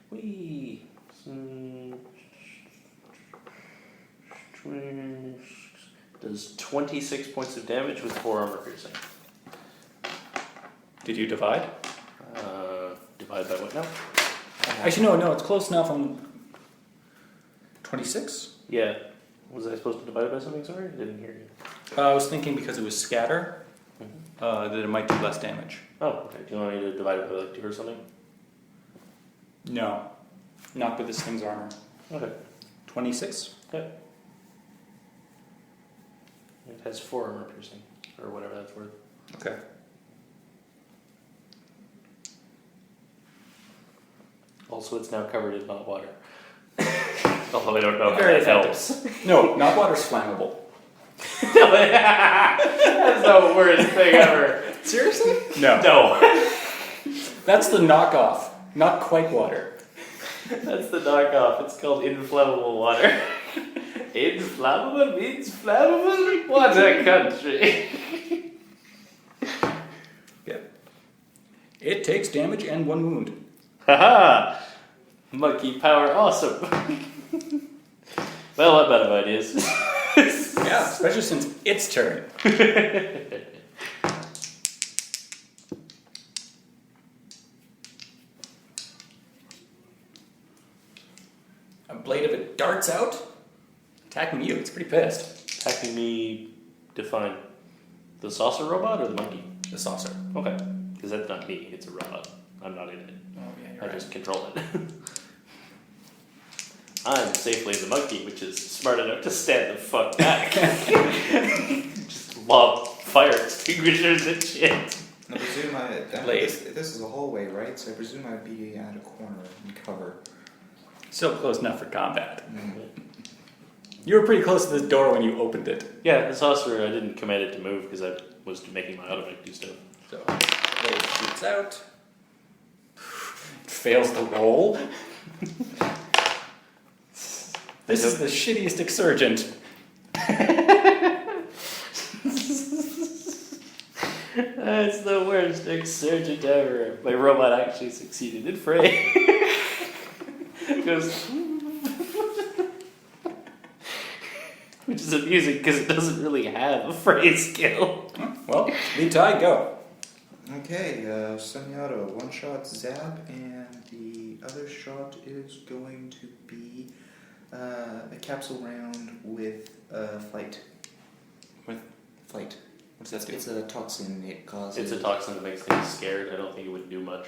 Whee! Does 26 points of damage with 4 armor piercing.
Did you divide?
Divide by what now?
Actually, no, it's close enough. I'm 26?
Yeah. Was I supposed to divide it by something? Sorry, I didn't hear you.
I was thinking because it was scatter, that it might do less damage.
Oh, okay. Do you want me to divide it by like 2 or something?
No, not with this thing's armor.
Okay.
26?
Okay. It has 4 armor piercing, or whatever that's worth.
Okay.
Also, it's now covered in hot water. Although I don't know
Very
if that
effective.
helps.
No, not water's flammable.
That's the worst thing ever.
Seriously? No.
No.
That's the knockoff. Not quite water.
That's the knockoff. It's called inflammable water. Inflammable means flammable water country.
Yeah. It takes damage and 1 wound.
Haha! Monkey power awesome. Well, I'm out of ideas.
Yeah, especially since it's turn. A blade of it darts out, attacking you. It's pretty pissed.
Attacking me, define the saucer robot or the monkey?
The saucer.
Okay, because that's not me, it's a robot. I'm not in it.
Oh, yeah,
I just control it. I'm safely the monkey, which is smart enough to stand the fuck back. Just lob fire extinguishers and shit.
I presume
Blade.
this is a hallway, right? So I presume I'd be at a corner and cover.
Still close enough for combat. You were pretty close to this door when you opened it.
Yeah, the saucer, I didn't command it to move because I was making my automatic do stuff.
So, blade shoots out. Fails the roll. This is the shittiest exurgent.
That's the worst exurgent ever. My robot actually succeeded in fray. Goes, which is amusing because it doesn't really have a fray skill.
Well, lead tie, go.
Okay, semi-auto, 1 shot zap, and the other shot is going to be a capsule round with flight.
With
Flight.
What's that do?
It's a toxin. It causes.
It's a toxin that makes things scared. I don't think it would do much.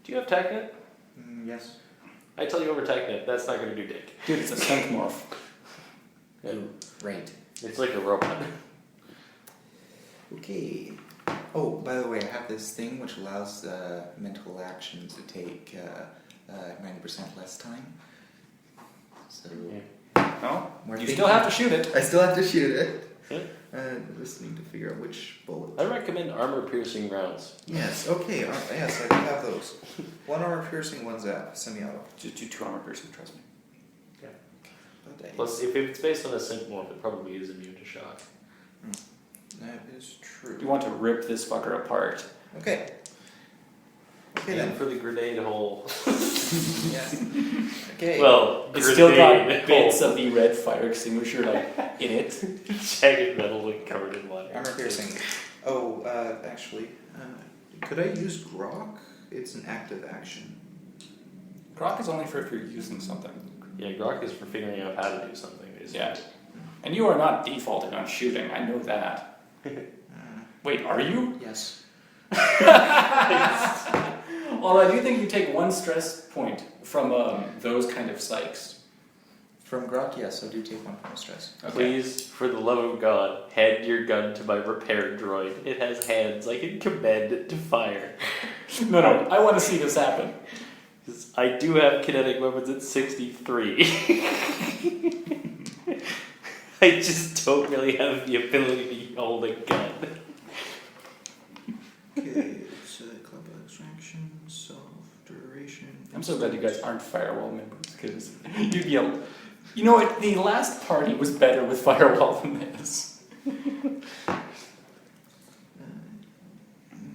Do you have TACnet?
Yes.
I tell you over TACnet, that's not going to do dick.
Dude, it's a skunk morph.
Yeah.
Ooh, right.
It's like a robot.
Okay. Oh, by the way, I have this thing which allows mental actions to take 90% less time. So.
No?
More
You
thinking.
still have to shoot it.
I still have to shoot it.
Yeah.
Just need to figure out which bullet.
I recommend armor-piercing rounds.
Yes. Okay. Yes, I do have those. 1 armor piercing, 1 zap, semi-auto.
Just do 2 armor piercing, trust me.
Plus, if it's based on a sync morph, it probably is immune to shock.
That is true.
You want to rip this fucker apart.
Okay. Okay
Aim
then.
for the grenade hole.
Yes. Okay.
Well,
It's still got
grenade
bits
hole.
of the red fire extinguisher in it.
Jagged metal like covered in water.
Armor piercing. Oh, actually, could I use Grok? It's an active action.
Grok is only for if you're using something.
Yeah, Grok is for figuring out how to do something, basically.
Yeah. And you are not defaulted on shooting, I know that. Wait, are you?
Yes.
Although I do think you take 1 stress point from those kind of psychs
From Grok, yes, I do take 1 point of stress.
Okay.
Please, for the love of God, hand your gun to my repair droid. It has hands. I can command it to fire.
No, I want to see this happen.
'Cause I do have kinetic weapons at 63. I just don't really have the ability to hold a gun.
Okay, so club extraction, solve duration.
I'm so glad you guys aren't firewall members, because you'd yell. You know what? The last party was better with firewall than this.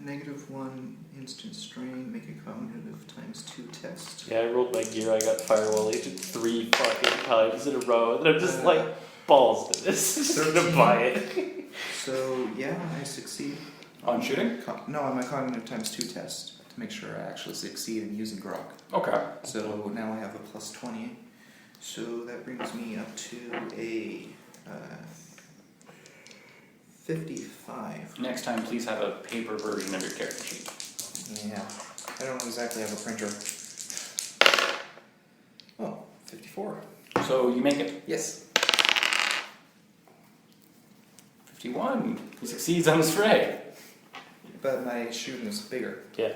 -1 instant strain, make a cognitive ×2 test.
Yeah, I rolled my gear. I got firewall agent 3 fucking times in a row. And I'm just like, balls to this. Just gonna buy it.
So, yeah, I succeed.
On shooting?
No, on my cognitive ×2 test to make sure I actually succeed in using Grok.
Okay.
So now I have a +20. So that brings me up to a 55.
Next time, please have a paper version of your character sheet.
Yeah, I don't exactly have a printer. Oh, 54.
So you make it.
Yes.
51. He succeeds on his fray.
But my shooting is bigger.
Yeah.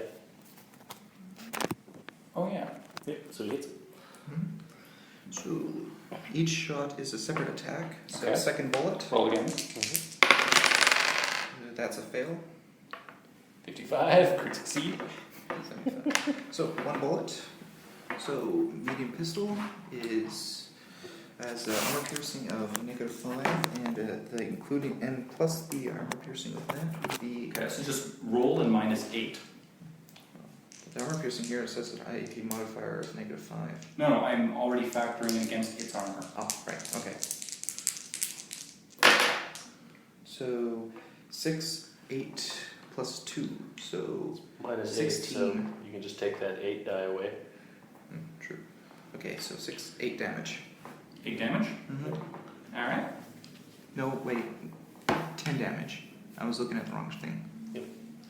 Oh yeah.
Yeah, so he hits it.
So each shot is a separate attack. So
Okay.
second bullet,
Roll again.
that's a fail.
55. Crit succeed.
75. So 1 bullet. So medium pistol is as armor piercing of -5, and the including and plus the armor piercing of that would be.
Okay, so just roll and -8.
The armor piercing here it says that IAP modifier is -5.
No, I'm already factoring against its armor.
Oh, right, okay. So 6, 8 plus 2, so
Minus 8, so
16.
you can just take that 8 die away.
True. Okay, so 8 damage.
8 damage?
Mm-hmm.
Alright.
No, wait, 10 damage. I was looking at the wrong thing.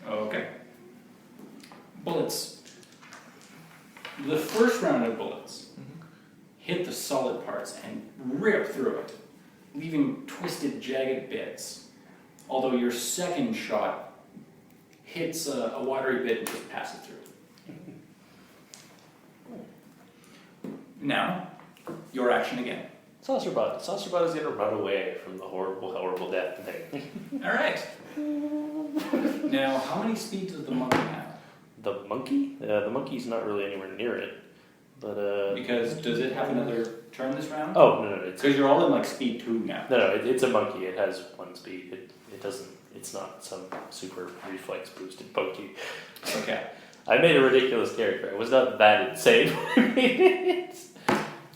Okay. Bullets. The first round of bullets hit the solid parts and rip through it, leaving twisted, jagged bits. Although your second shot hits a watery bit and just passes through. Now, your action again.
Saucerbot. Saucerbot is gonna run away from the horrible, horrible death thing.
Alright. Now, how many speed does the monkey have?
The monkey? The monkey's not really anywhere near it. But,
Because does it have another turn this round?
Oh, no, it's...
Because you're all in like speed 2 now.
No, it's a monkey. It has 1 speed. It doesn't... It's not some super reflex boosted monkey.
Okay.
I made a ridiculous character. I was not that insane when I made it.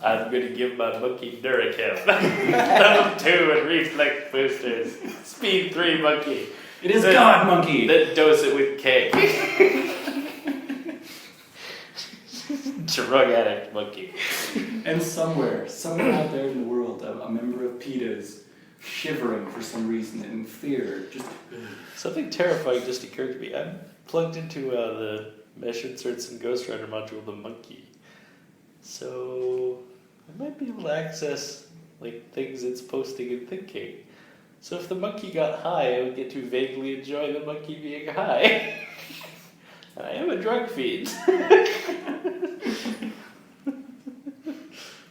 I'm gonna give my monkey Duracam. Level 2 and reflex boosters. Speed 3 monkey.
It is God Monkey!
Then dose it with cake. Drug addict monkey.
And somewhere out there in the world, a member of PETA is shivering for some reason in fear. Just
Something terrifying just occurred to me. I'm plugged into the mesh inserts and Ghost Rider module of the monkey. So I might be able to access like things it's posting and thinking. So if the monkey got high, I would get to vaguely enjoy the monkey being high. And I am a drug fiend.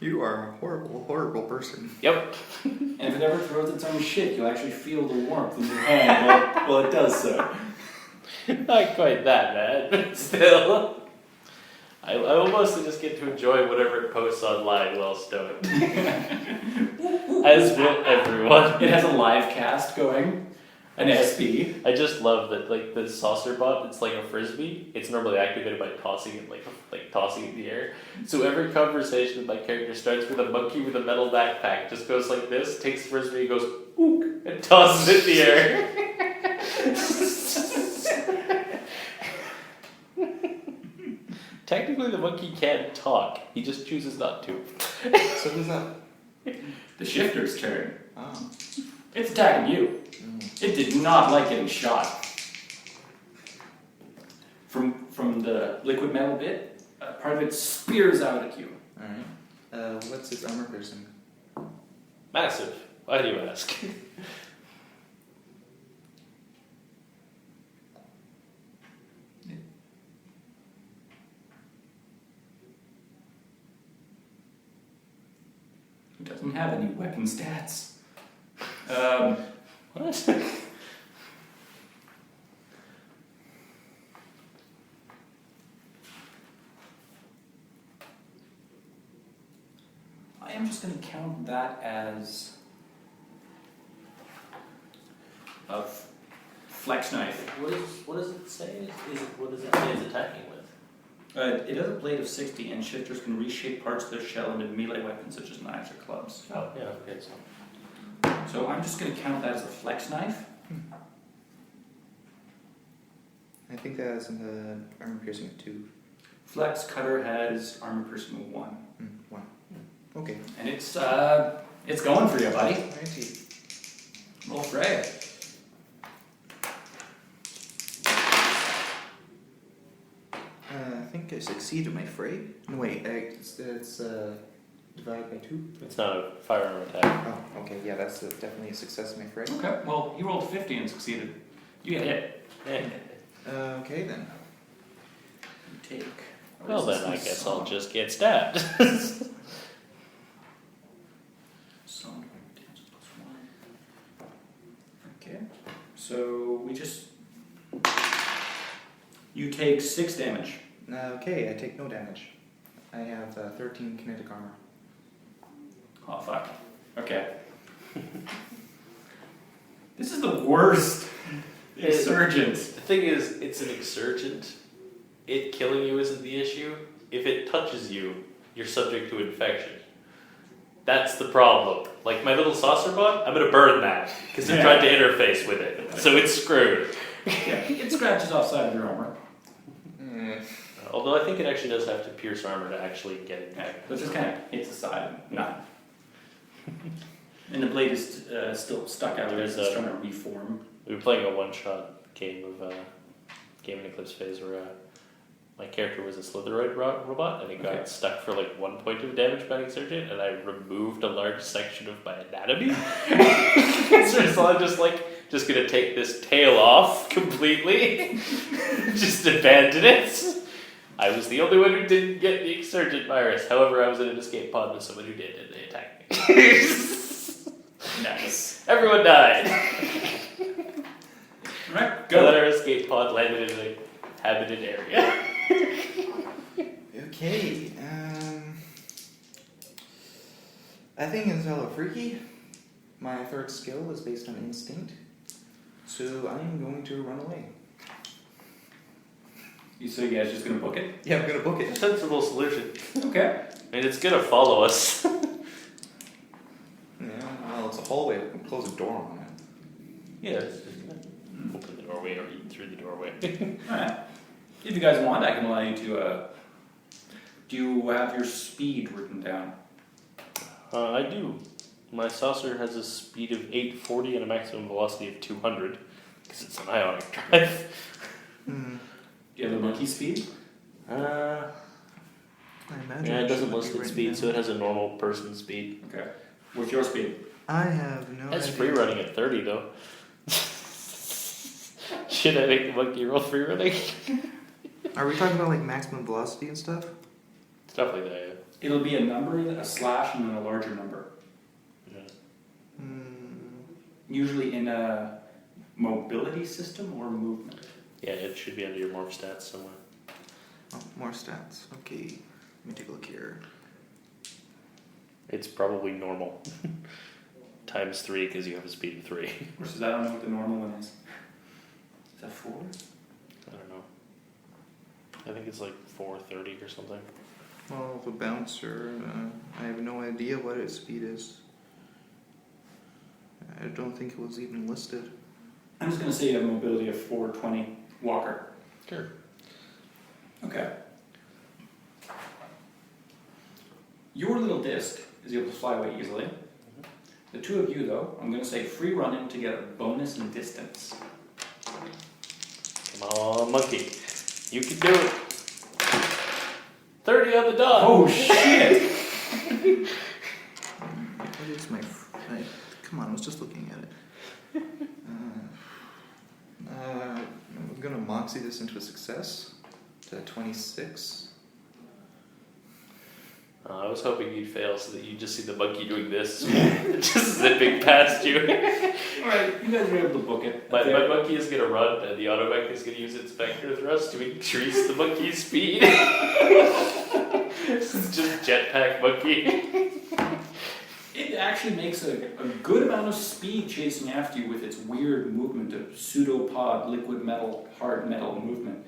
You are a horrible, horrible person.
Yep.
and if it ever throws its own shit, you'll actually feel the warmth in your hand while it does so.
Not quite that bad, but still. I will mostly just get to enjoy whatever it posts online while stoned. As will everyone.
It has a live cast going, an SP.
I just love that, like, the saucer bot, it's like a frisbee. It's normally activated by tossing it, like tossing it in the air. So every conversation with my character starts with a monkey with a metal backpack. Just goes like this, takes the frisbee, goes, ook, and tosses it in the air. Technically, the monkey can talk. He just chooses not to.
So who's that?
The shifter's turn.
Oh.
It's attacking you. It did not like getting shot. From the liquid metal bit, part of it spears out at you.
Alright. What's his armor piercing?
Massive. Why do you ask?
He doesn't have any weapon stats.
What?
I am just going to count that as a flex knife.
What does it say? What does it say it's attacking with?
It has a blade of 60, and shifters can reshape parts of their shell into melee weapons such as knives or clubs.
Oh, yeah, okay,
So I'm just going to count that as a flex knife.
I think that has an armor piercing of 2.
Flex cutter has armor piercing of 1.
1. Okay.
And it's going for you, buddy.
Righty.
Roll fray.
I think I succeeded my fray. No, wait, it's divided by 2?
It's not a firearm attack.
Oh, okay, yeah, that's definitely a success in my fray.
Okay, well, you rolled 50 and succeeded. You get hit.
Okay then.
You take.
Well then, I guess I'll just get stabbed.
Song damage +1. Okay, so we just. You take 6 damage.
Okay, I take no damage. I have 13 kinetic armor.
Oh, fuck. Okay. This is the worst. Insurgent.
The thing is, it's an exurgent. It killing you isn't the issue. If it touches you, you're subject to infection. That's the problem. Like my little saucer bot, I'm gonna burn that because it tried to interface with it, so it's screwed.
Yeah, it scratches off side of your armor.
Although I think it actually does have to pierce armor to actually get it.
Okay, but it just kind of hits the side. No. And the blade is still stuck out there. It's trying to reform.
We were playing a one-shot game of in Eclipse Phase where my character was a Slitheroid robot, and it got stuck for like 1 point of damage by an exurgent, and I removed a large section of my anatomy. So I'm just gonna take this tail off completely, just abandon it. I was the only one who didn't get the exurgent virus. However, I was in an escape pod with someone who did, and they attacked me. Nice. Everyone died.
Right,
Go. Let our escape pod landed in a habited area.
Okay, I think it's hella freaky. My third skill is based on instinct, so I am going to run away.
So you guys just gonna book it?
Yeah, I'm gonna book
It's
it.
a sensible solution.
Okay.
I mean, it's gonna follow us.
Yeah, well, it's a hallway. We can close a door on it.
Yeah, open the doorway or eat through the doorway.
Alright. If you guys want, I can allow you to, do you have your speed written down?
I do. My saucer has a speed of 840 and a maximum velocity of 200, because it's an ionic drive.
Hmm.
Do you have a monkey speed?
I imagine.
Yeah, it doesn't
should
list
be
its
written
speed,
down.
so it has a normal person speed.
Okay. What's your speed?
I have no
That's
idea.
free running at 30 though. Should I make the monkey roll free running?
Are we talking about like maximum velocity and stuff?
Stuff like that,
It'll be a number, a slash, and then a larger number.
yeah.
Usually in a mobility system or movement.
Yeah, it should be under your morph stats somewhere.
Oh, more stats. Okay, let me take a look here.
It's probably normal. Times 3 because you have a speed of 3.
Versus I don't know what the normal one is. Is that 4?
I don't know. I think it's like 430 or something.
Well, the bouncer, I have no idea what its speed is. I don't think it was even listed.
I'm just going to say you have a mobility of 420 walker.
Sure.
Okay. Your little disc is able to fly away easily. The two of you, though, I'm going to say free running to get a bonus in distance.
Come on, monkey. You can do it. 30 on the dot.
Oh, shit!
What is my... come on, I was just looking at it. I'm gonna moxie this into a success to 26.
I was hoping you'd fail so that you'd just see the monkey doing this, just zipping past you.
Alright, you guys are able to book it.
My monkey is going to run, and the automech is going to use its vector thrust to increase the monkey's speed. This is just jetpack monkey.
It actually makes a good amount of speed chasing after you with its weird movement of pseudopod, liquid metal, hard metal movement.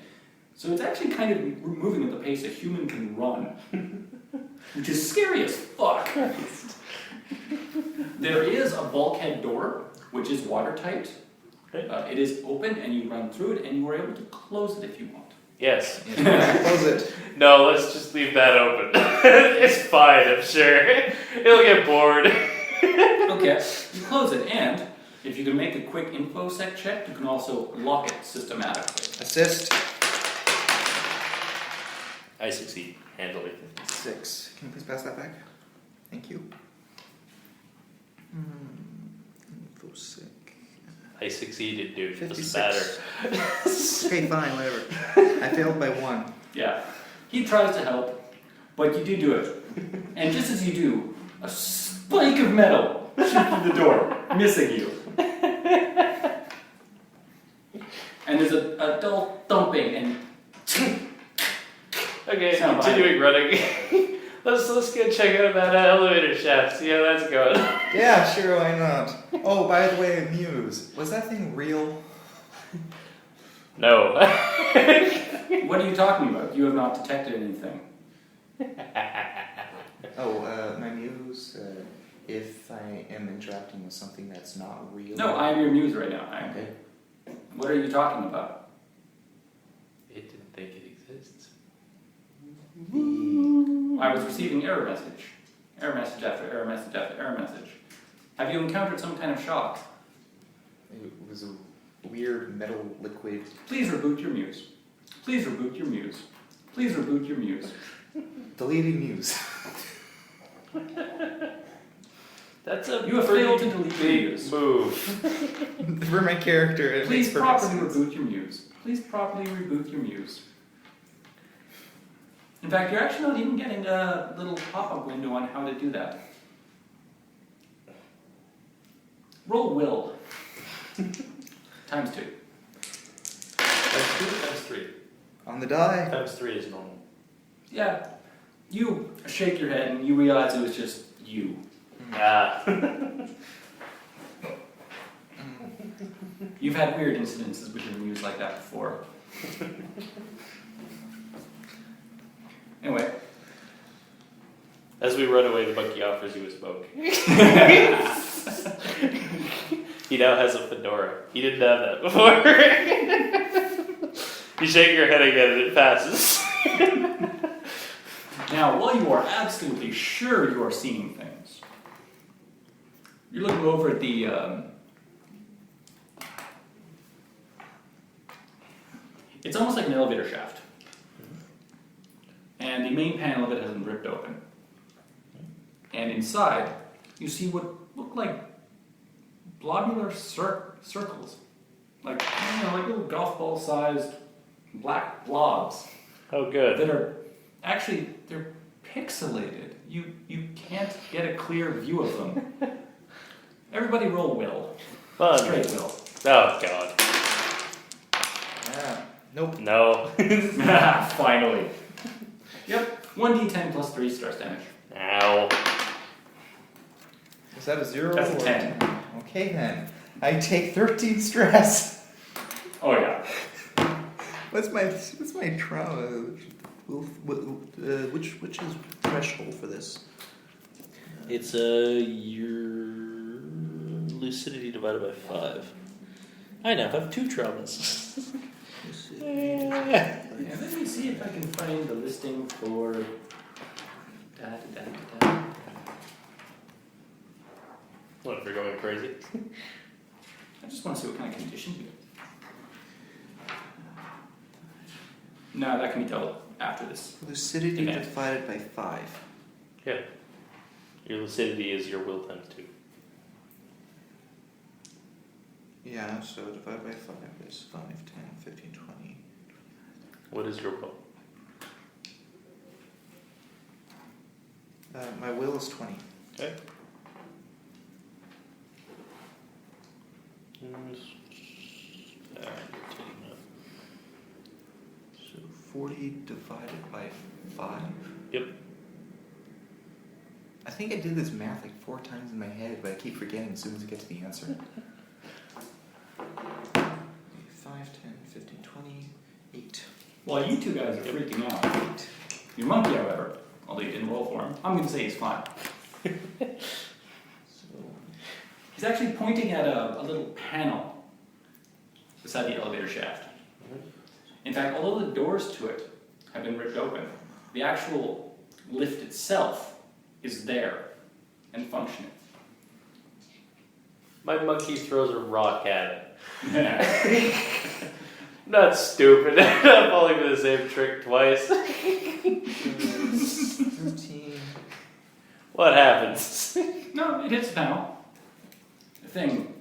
So it's actually kind of moving at the pace a human can run, which is scary as fuck. There is a bulkhead door, which is watertight.
Okay.
It is open, and you run through it, and you are able to close it if you want.
Yes.
Close it.
No, let's just leave that open. It's fine, I'm sure. It'll get bored.
Okay, you close it, and if you can make a quick infosec check, you can also lock it systematically.
Assist.
I succeed handily.
6. Can you please pass that back? Thank you. Infosec.
I succeeded, dude. It doesn't
56.
matter.
Okay, fine, whatever. I failed by 1.
Yeah, he tries to help, but you do it. And just as you do, a spike of metal shoots through the door, missing you. And there's a dull thumping and
Okay,
Sound
continuing running. let's go check out that elevator shaft, see how that's going.
Yeah, sure, why not? Oh, by the way, Muse, was that thing real?
No.
what are you talking about? You have not detected anything.
Oh, my Muse, if I am interacting with something that's not real...
No, I am your muse right now.
Okay.
What are you talking about?
It didn't think it exists.
I was receiving error message. Error message after error message after error message. Have you encountered some kind of shock?
It was a weird metal liquid.
Please reboot your muse. Please reboot your muse. Please reboot your muse.
Deleting Muse.
That's a
You have
pretty
failed to delete your
big
muse.
move.
For my character, it
Please
makes perfect
properly
sense.
reboot your muse. Please properly reboot your muse. In fact, you're actually not even getting a little pop-up window on how to do that. Roll will. Times 2.
Times 2 times 3.
On the die.
Times 3 is normal.
Yeah. You shake your head and you realize it was just you.
Ah.
You've had weird incidences with your muse like that before. Anyway.
As we run away, the monkey offers you a smoke. He now has a fedora. He didn't have that before. You shake your head again and it passes.
Now, while you are absolutely sure you are seeing things, you're looking over at the it's almost like an elevator shaft. And the main panel of it has been ripped open. And inside, you see what look like globular circles. Like, like little golf ball sized black blobs.
Oh, good.
That are actually, they're pixelated. You can't get a clear view of them. Everybody roll will.
Fun.
Straight will.
Oh, God.
Nope.
No.
Finally. Yep. 1d10 plus 3 stress damage.
Ow.
Is that a 0?
That's a
or
10.
Okay then. I take 13 stress.
Oh yeah.
What's my trauma? Which is threshold for this?
It's your lucidity divided by 5. I now have 2 traumas.
Yeah, let me see if I can find the listing for
What, if you're going crazy?
I just want to see what kind of condition you have. No, that can be dealt with after this.
Lucidity
Okay.
divided by 5.
Yeah. Your lucidity is your will times 2.
Yeah, so divide by 5 is 5, 10, 15, 20.
What is your will?
My will is 20.
Okay.
So 40 divided by 5?
Yep.
I think I did this math like 4 times in my head, but I keep forgetting as soon as I get to the answer. 5, 10, 15, 20, 8.
While you two guys are freaking out, your monkey, however, although you didn't roll for him, I'm going to say he's fine.
So,
He's actually pointing at a little panel beside the elevator shaft. In fact, although the doors to it have been ripped open, the actual lift itself is there and functioning.
My monkey throws a rock at it. Not stupid. I'm falling for the same trick twice.
13.
What happens?
No, it hits the panel. The thing,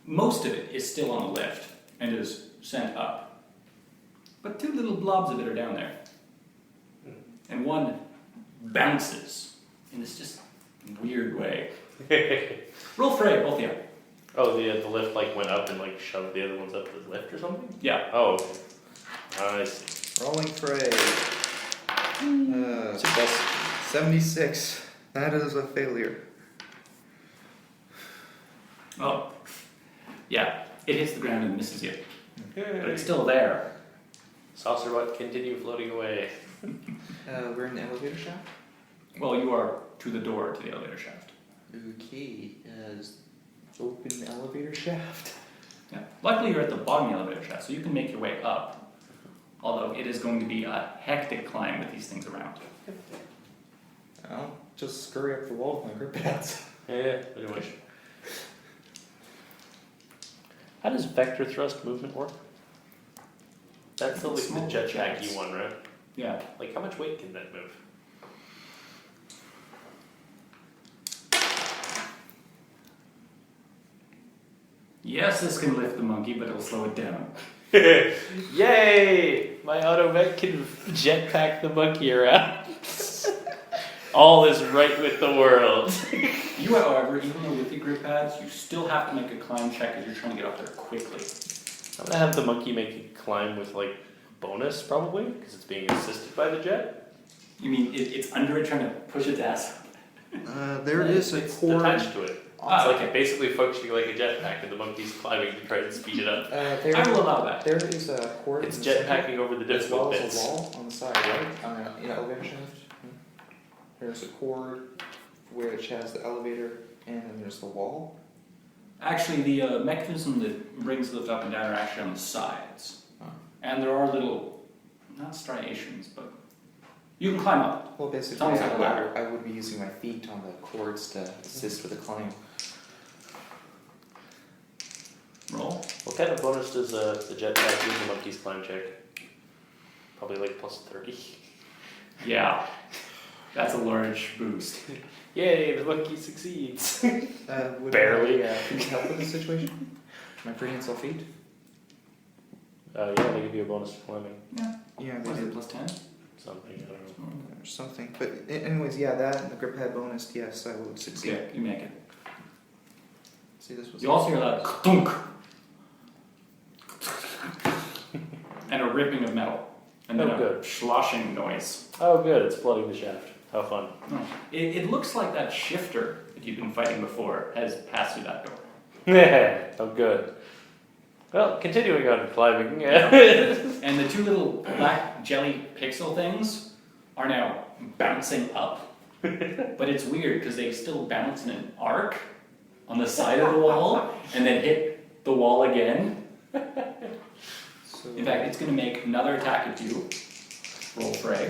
most of it is still on the lift and is sent up. But 2 little blobs of it are down there. And one bounces in this just weird way. Roll fray, both of you.
Oh, the lift like went up and like shoved the other ones up the lift or something?
Yeah.
Oh, okay. I see.
Rolling fray.
Success.
76. That is a failure.
Oh. Yeah, it hits the ground and misses you. But
Okay.
it's still there.
Saucer butt continue floating away.
We're in the elevator shaft?
Well, you are to the door to the elevator shaft.
Okay, open elevator shaft.
Yeah. Luckily, you're at the bottom of the elevator shaft, so you can make your way up. Although it is going to be a hectic climb with these things around.
I'll just scurry up the wall with my grip pads.
Yeah, pretty much. How does vector thrust movement work? That's the, like, the
Small
jetpacky
jets.
one, right?
Yeah.
Like, how much weight can that move?
Yes, this can lift the monkey, but it'll slow it down.
Yay! My automech can jetpack the monkey around. All is right with the world.
You, however, even though with the grip pads, you still have to make a climb check as you're trying to get up there quickly.
I'm gonna have the monkey make a climb with like bonus probably because it's being assisted by the jet.
You mean it's under it trying to push its ass?
There is a
It's
cord.
attached to it.
Ah,
It's like
okay.
it basically functioning like a jetpack, and the monkey's climbing to try and speed it up.
There,
I will allow that.
there is a cord.
It's
in the center,
jetpacking over the
as well
difficult
as
bits.
a wall on the side, right? In the elevator shaft. There's a cord which has the elevator, and then there's the wall.
Actually, the mechanism that brings the lift up and down are actually on the sides.
Oh.
And there are little, not striations, but you can climb up.
Well, basically,
It's almost like a ladder.
I would be using my feet on the cords to assist with the climb.
Roll.
What kind of bonus does the jetpack give the monkey's climb check? Probably like plus 30.
Yeah. That's a large boost.
Yay, the monkey succeeds.
Would
Barely.
My feet help in this situation? My prehensile feet?
Yeah, they give you a bonus for climbing.
Yeah.
Yeah, they
What is
did
it, plus 10?
Something, I don't know.
or something. But anyways, yeah, that and the grip pad bonus, yes, I would succeed.
Okay, you make it.
See, this was.
You also hear that thunk and a ripping of metal. And then
Oh,
a
good.
sloshing noise.
Oh, good, it's flooding the shaft. How fun.
It looks like that shifter that you've been fighting before has passed through that door.
Yeah, oh, good. Well, continuing on climbing.
And the 2 little black jelly pixel things are now bouncing up. But it's weird because they still bounce in an arc on the side of the wall and then hit the wall again.
So,
In fact, it's going to make another attack at you. Roll fray.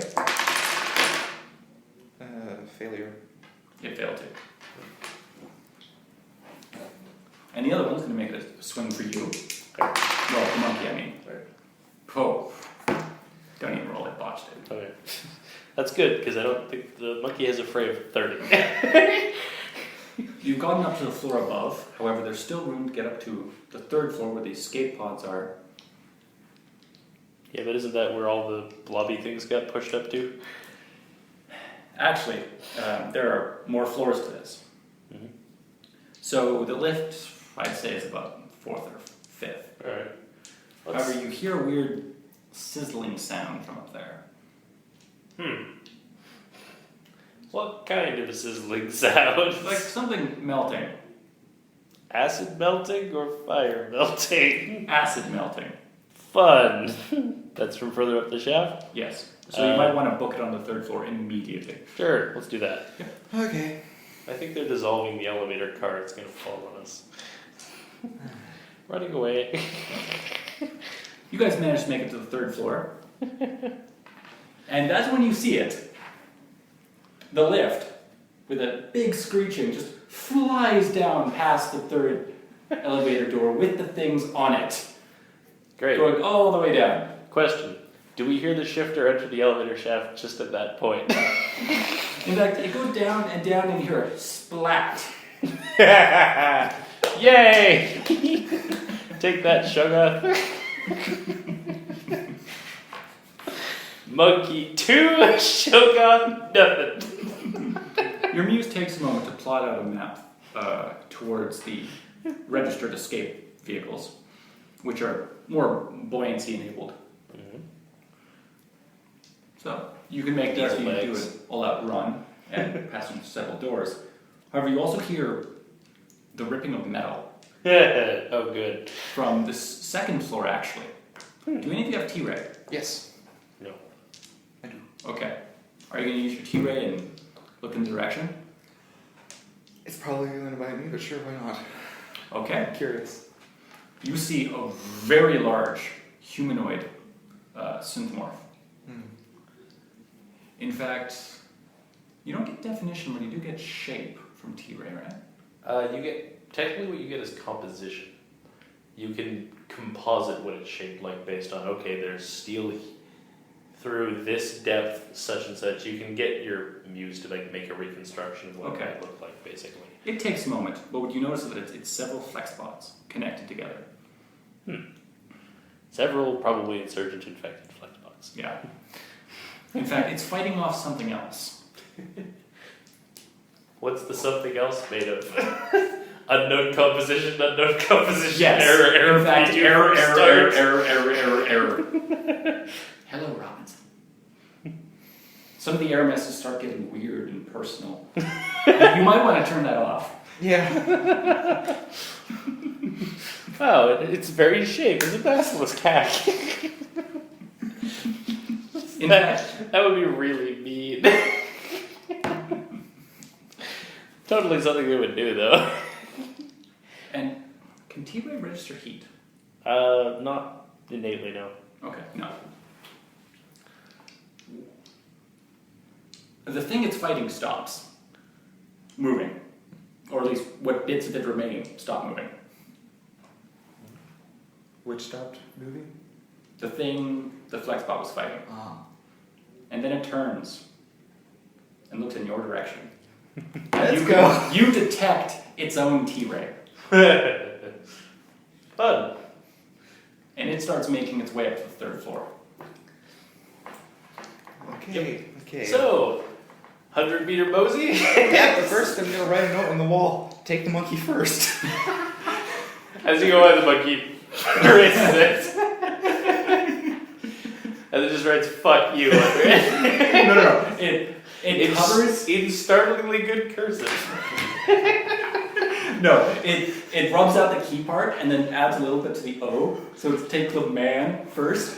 failure.
It failed to. And the other one's going to make a swing for you. Well, the monkey, I mean. Oh. Don't even roll it, botched it.
Okay. That's good, because I don't think the monkey has a fray of 30.
You've gotten up to the floor above, however, there's still room to get up to the third floor where the escape pods are.
Yeah, but isn't that where all the blobby things got pushed up to?
Actually, there are more floors to this.
Mm-hmm.
So the lift, I'd say, is about 4th or 5th.
Alright.
However, you hear a weird sizzling sound from up there.
What kind of a sizzling sound?
Like something melting.
Acid melting or fire melting?
Acid melting.
Fun. That's from further up the shaft?
Yes. So you might want to book it on the 3rd floor immediately.
Sure, let's do that.
Okay.
I think they're dissolving the elevator car. It's going to fall on us. Running away.
You guys managed to make it to the 3rd floor. And that's when you see it. The lift, with a big screeching, just flies down past the 3rd elevator door with the things on it.
Great.
Going all the way down.
Question. Do we hear the shifter enter the elevator shaft just at that point?
In fact, it goes down and you hear a splat.
Yay! Take that, Sugar. Monkey 2, Shogun, nothing.
Your muse takes a moment to plot out a map towards the registered escape vehicles, which are more buoyancy enabled.
Mm-hmm.
So you can make
Their
these, you do
legs.
an all-out run and pass through several doors. However, you also hear the ripping of metal
Oh, good.
from the 2nd floor, actually. Do any of you have T-Ray?
Yes.
No.
I do.
Okay. Are you going to use your T-Ray and look in the direction?
It's probably going to bite me, but sure, why not?
Okay.
I'm curious.
You see a very large humanoid synthmorph. In fact, you don't get definition, but you do get shape from T-Ray, right?
You get, technically what you get is composition. You can composite what it's shaped like based on, okay, there's steel through this depth, such and such. You can get your muse to like make a reconstruction of what it might look like, basically.
It takes a moment, but what you notice is that it's several flex spots connected together.
Several probably insurgent infected flex bots.
Yeah. In fact, it's fighting off something else.
What's the something else made of? Unknown composition,
Yes.
error,
In fact,
feed you
error.
restart.
Hello, Robinson. Some of the error messages start getting weird and personal. You might want to turn that off.
Yeah.
Wow, its very shape is a basilisk hack. That would be really mean. Totally something they would do, though.
And can T-Ray register heat?
Not innately, no.
Okay, no. The thing it's fighting stops moving. Or at least what bits of it remain stop moving.
Which stopped moving?
The thing the Flexbot was fighting. And then it turns and looks in your direction.
Let's go.
You detect its own T-Ray.
Fun.
And it starts making its way up to the 3rd floor.
Okay. Okay.
So, 100-meter mosey?
yeah, but first I'm going to write a note on the wall. Take the monkey first.
As you go by, the monkey erases it. And then just writes, fuck you under it.
No. It covers.
In startlingly good cursive.
No, it rubs out the key part and then adds a little bit to the O. So it takes the man first.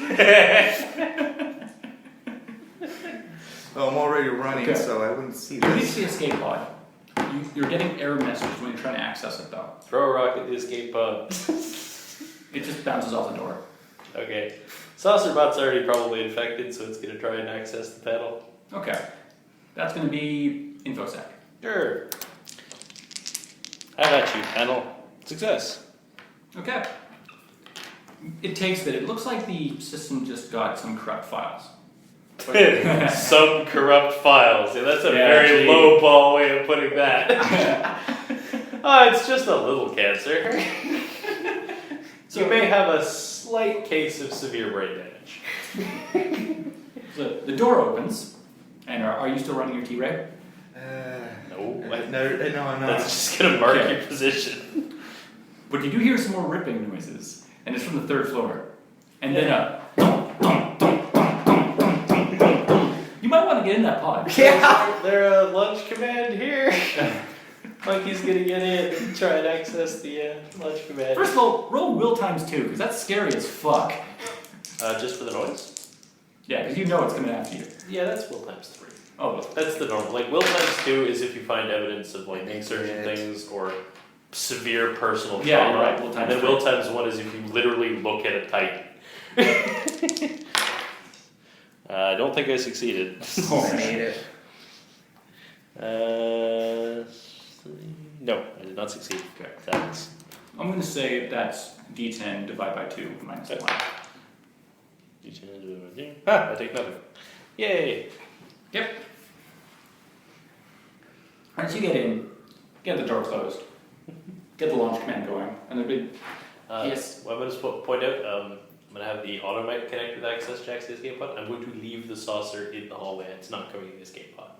Well, I'm already running,
Okay.
so I wouldn't see
You need to
this.
see escape pod. You're getting error messages when you're trying to access it, though.
Throw a rock at the escape pod.
It just bounces off the door.
Okay. Saucer bot's already probably infected, so it's going to try and access the panel.
Okay. That's going to be InfoSec.
Sure. How about you, panel? Success.
Okay. It takes a bit. It looks like the system just got some corrupt files.
Some corrupt files. Yeah, that's a
Yeah,
very
gee.
low ball way of putting that. It's just a little cancer.
So-
You may have a slight case of severe brain damage.
So the door opens, and are you still running your T-Ray?
No,
No, I'm not.
that's just gonna mark
Okay.
your position.
But you do hear some more ripping noises, and it's from the third floor. And then a dum, dum, dum, dum, dum, dum, dum, dum, dum. You might want to get in that pod.
Yeah.
They're a lunch command here. Monkey's gonna get in and try and access the lunch command.
First of all, roll will times 2, because that's scary as fuck.
Just for the noise?
Yeah, because you know it's coming after you.
Yeah, that's will times 3.
Oh, well.
That's the normal. Like, will times 2 is if you find evidence of, like,
Make
certain
it.
things or severe personal
Yeah,
trauma.
you're right, will times
and then
3.
will times 1 is if you literally look at a titan. I don't think I succeeded.
I made it.
No, I did not succeed. Correct. That's
I'm going to say that's D10 divided by 2 minus 1.
I take nothing. Yay!
Yep. Once you get in, get the door closed, get the launch command going, and the big yes.
Well, I'm going to point out, I'm going to have the automatic connect with access jacks to the escape pod. I'm going to leave the saucer in the hallway. It's not coming in the escape pod.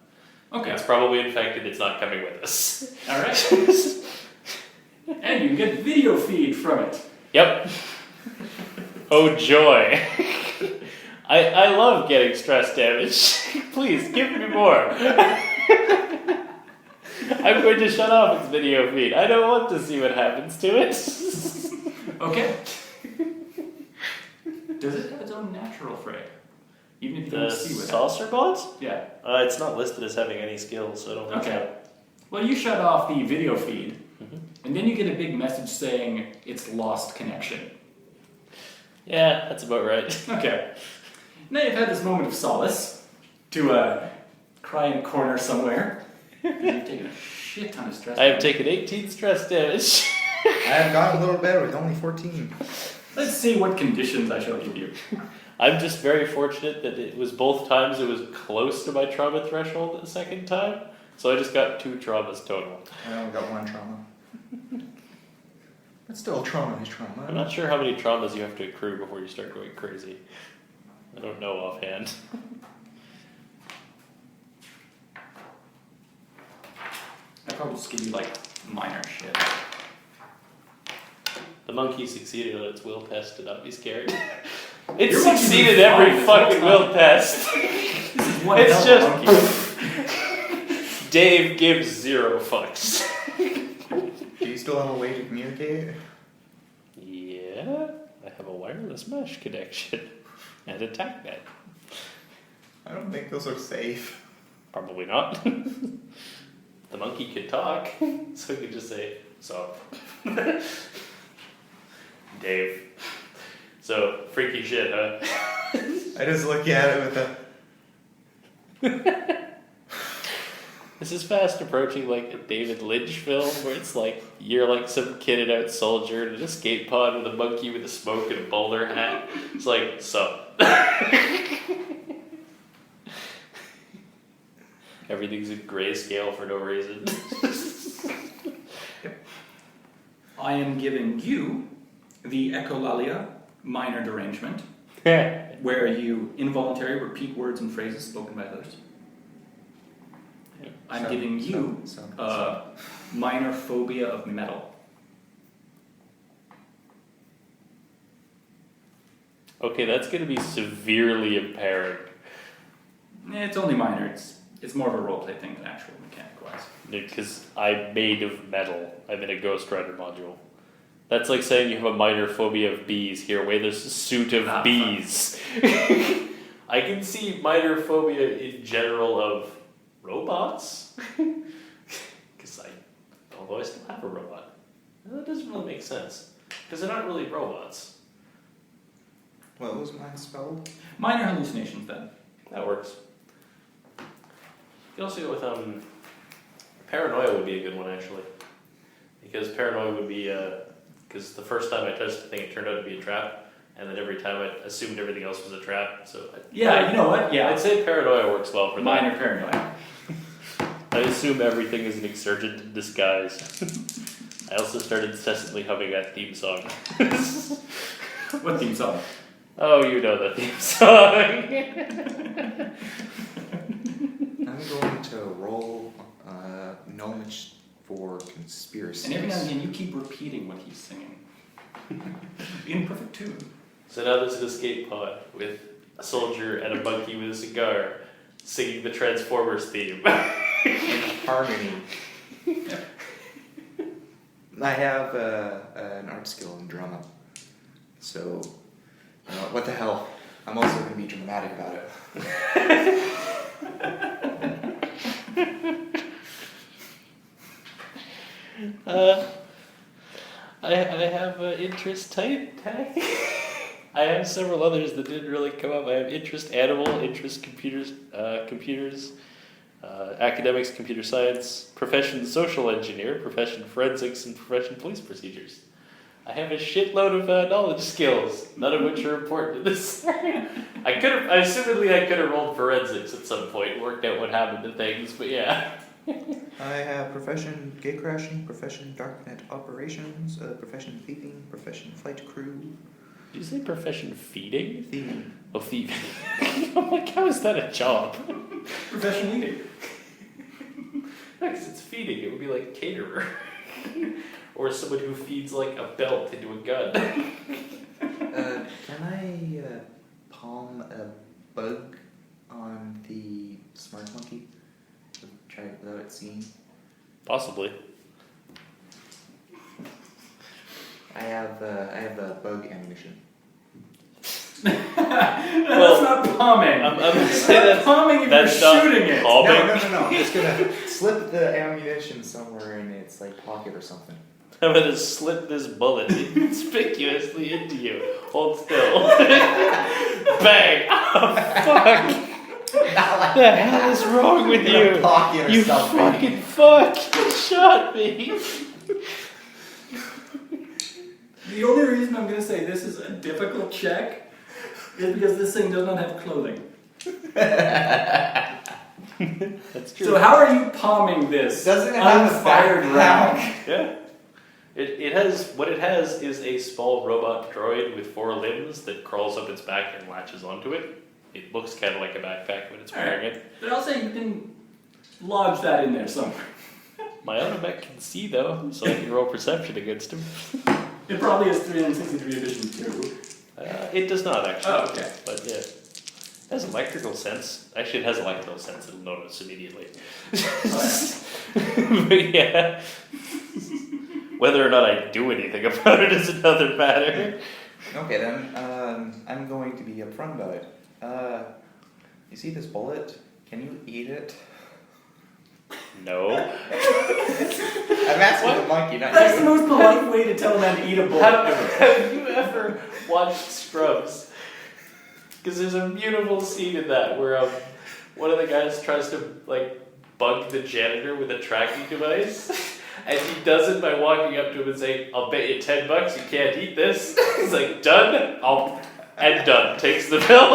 Okay.
It's probably infected. It's not coming with us.
All right. And you get video feed from it.
Yep. Oh joy. I love getting stress damage. Please, give me more. I'm going to shut off its video feed. I don't want to see what happens to it.
Okay. Does it have its own natural fray? Even if you
The
don't see what
saucer bot?
Yeah.
It's not listed as having any skills, so I don't think
Okay. Well, you shut off the video feed,
Mhm.
and then you get a big message saying it's lost connection.
Yeah, that's about right.
Okay. Now you've had this moment of solace to cry in a corner somewhere. You've taken a shit ton of stress.
I have taken 18 stress damage.
I have gotten a little better with only 14.
Let's see what conditions I shall give you.
I'm just very fortunate that it was both times it was close to my trauma threshold the second time, so I just got 2 traumas total.
I only got 1 trauma. That's still trauma is
I'm
trauma.
not sure how many traumas you have to accrue before you start going crazy. I don't know offhand.
I'd probably just give you like minor shit.
The monkey succeeded on its will test to not be scared. It
Your monkey's
succeeded
been fine
every
this whole
fucking
time.
will test.
This is one
It's
hell of a
just-
monkey.
Dave gives 0 fucks.
Do you still have a way to communicate?
Yeah, I have a wireless mesh connection and a TACnet.
I don't think those are safe.
Probably not. The monkey could talk, so he could just say, "So, Dave." So freaky shit, huh?
I just look at it with a.
This is fast approaching like a David Lynch film where it's like you're like some kitted out soldier in an escape pod with a monkey with a smoke and a bowler hat. It's like, sup. Everything's in grayscale for no reason.
I am giving you the echolalia minor derangement,
Yeah.
where you involuntarily repeat words and phrases spoken by others. I'm giving you minor phobia of metal.
Okay, that's gonna be severely impairing.
It's only minor. It's more of a roleplay thing than actual mechanic-wise.
Because I'm made of metal. I'm in a Ghost Rider module. That's like saying you have a minor phobia of bees. Here, wait, there's a suit of
Ah,
bees. I can see minor phobia in general of robots. Because although I still have a robot. That doesn't really make sense. Because they're not really robots.
What was mine spelled?
Minor hallucinations, then.
That works. You can also go with paranoia would be a good one actually, because paranoia would be because the first time I touched the thing it turned out to be a trap, and then every time I assumed everything else was a trap. So
Yeah, you know what? Yeah.
I'd say paranoia works well for
Minor
that.
paranoia.
I assume everything is an exurgent in disguise. I also started incessantly humming that theme song.
What theme song?
Oh, you know the theme song.
I'm going to roll knowledge for conspiracy.
And every now and again, you keep repeating what he's singing. In perfect tune.
So now there's an escape pod with a soldier and a monkey with a cigar singing the Transformers theme.
Harmony. I have an art skill in drama. So, what the hell? I'm also going to be dramatic about it.
I have an interest type tag. I have several others that didn't really come up. I have interest animal, interest computers, academics, computer science, profession social engineer, profession forensics, and profession police procedures. I have a shitload of knowledge skills, none of which are important to this. Assumedly I could have rolled forensics at some point, worked out what happened to things, but yeah.
I have profession gatecrashing, profession darknet operations, profession thieving, profession flight crew.
Did you say profession feeding?
Thieving.
Oh, thieving. I'm like, how is that a job?
Profession eating.
Because it's feeding, it would be like caterer. Or someone who feeds like a belt into a gun.
Can I palm a bug on the smart monkey? Try it without it seeing.
Possibly.
I have bug ammunition.
That's not palming.
I'm gonna say that's
palming if
that's
you're
not
shooting it.
palming.
No. I'm just gonna slip the ammunition somewhere in its like pocket or something.
I'm gonna slip this bullet conspicuously into you. Hold still. Bang! Oh, fuck! What the hell is wrong with
In a
you?
pocket or
You
something.
fucking fuck! You shot me!
The only reason I'm going to say this is a difficult check is because this thing does not have clothing.
That's true.
So how are you palming this
Doesn't it have a
unfired
backpack?
round?
Yeah. It has, what it has is a small robot droid with 4 limbs that crawls up its back and latches onto it. It looks kind of like a backpack when it's wearing it.
But I'll say you can lodge that in there somewhere.
My automatic can see though, so I can roll perception against him.
It probably has 363 vision too.
It does not actually.
Oh, okay.
But yeah. It has electrical sense. Actually, it has electrical sense, it'll notice immediately. But yeah. Whether or not I do anything about it is another matter.
Okay then, I'm going to be upfront about it. You see this bullet? Can you eat it?
No.
I'm asking the monkey, not
That's the
you.
most polite way to tell a man to eat a bullet ever.
Have you ever watched Scrubs? Because there's a beautiful scene in that where one of the guys tries to like bug the janitor with a tracking device, and he does it by walking up to him and saying, "I'll bet you $10 you can't eat this." He's like, "Done." And done. Takes the bill.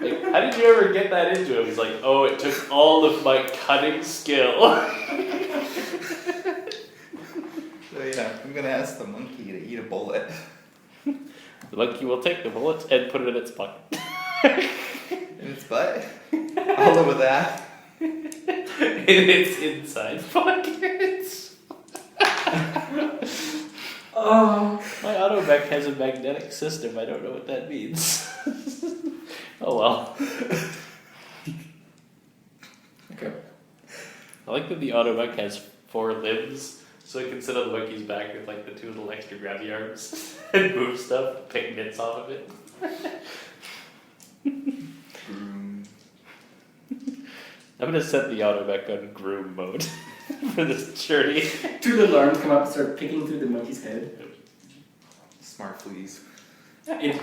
Like, how did you ever get that into him? He's like, "Oh, it took all of my cutting skill."
So yeah, I'm gonna ask the monkey to eat a bullet.
The monkey will take the bullet and put it in its pocket.
In its butt? I'll live with that.
In its inside pockets.
Oh.
My automech has a magnetic system. I don't know what that means. Oh well.
Okay.
I like that the automech has 4 limbs, so it can sit on the monkey's back with like the 2 little extra grabby arms and move stuff, pick bits off of it. I'm gonna set the automech on groom mode for this journey.
2 little arms come up and start picking through the monkey's head.
Smart fleas.
It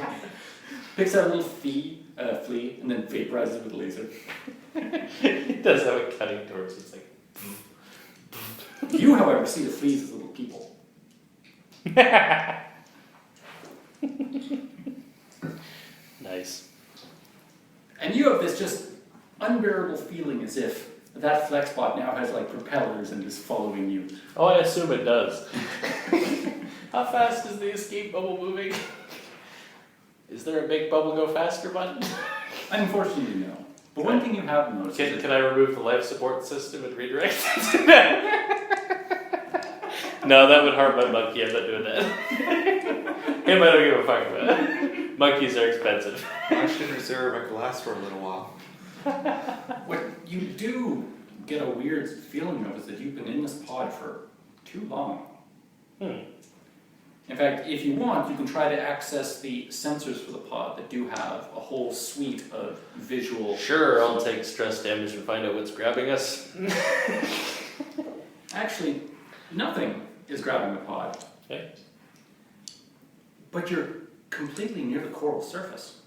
picks out a little flea, and then vaporizes it with a laser.
It does have a cutting torch. It's like.
You, however, see the fleas as little people.
Nice.
And you have this just unbearable feeling as if that flexbot now has like propellers and is following you.
Oh, I assume it does. How fast is the escape bubble moving? Is there a make bubble go faster button?
Unfortunately, no. But one thing you have noticed is
Can I remove the life support system and redirect it? No, that would harm my monkey. I'm not doing that. Him, I don't give a fuck about. Monkeys are expensive.
Watched in reserve. I could last for a little while.
what you do get a weird feeling of is that you've been in this pod for too long. In fact, if you want, you can try to access the sensors for the pod that do have a whole suite of visual...
Sure, I'll take stress damage and find out what's grabbing us.
Actually, nothing is grabbing the pod.
Okay.
But you're completely near the coral surface.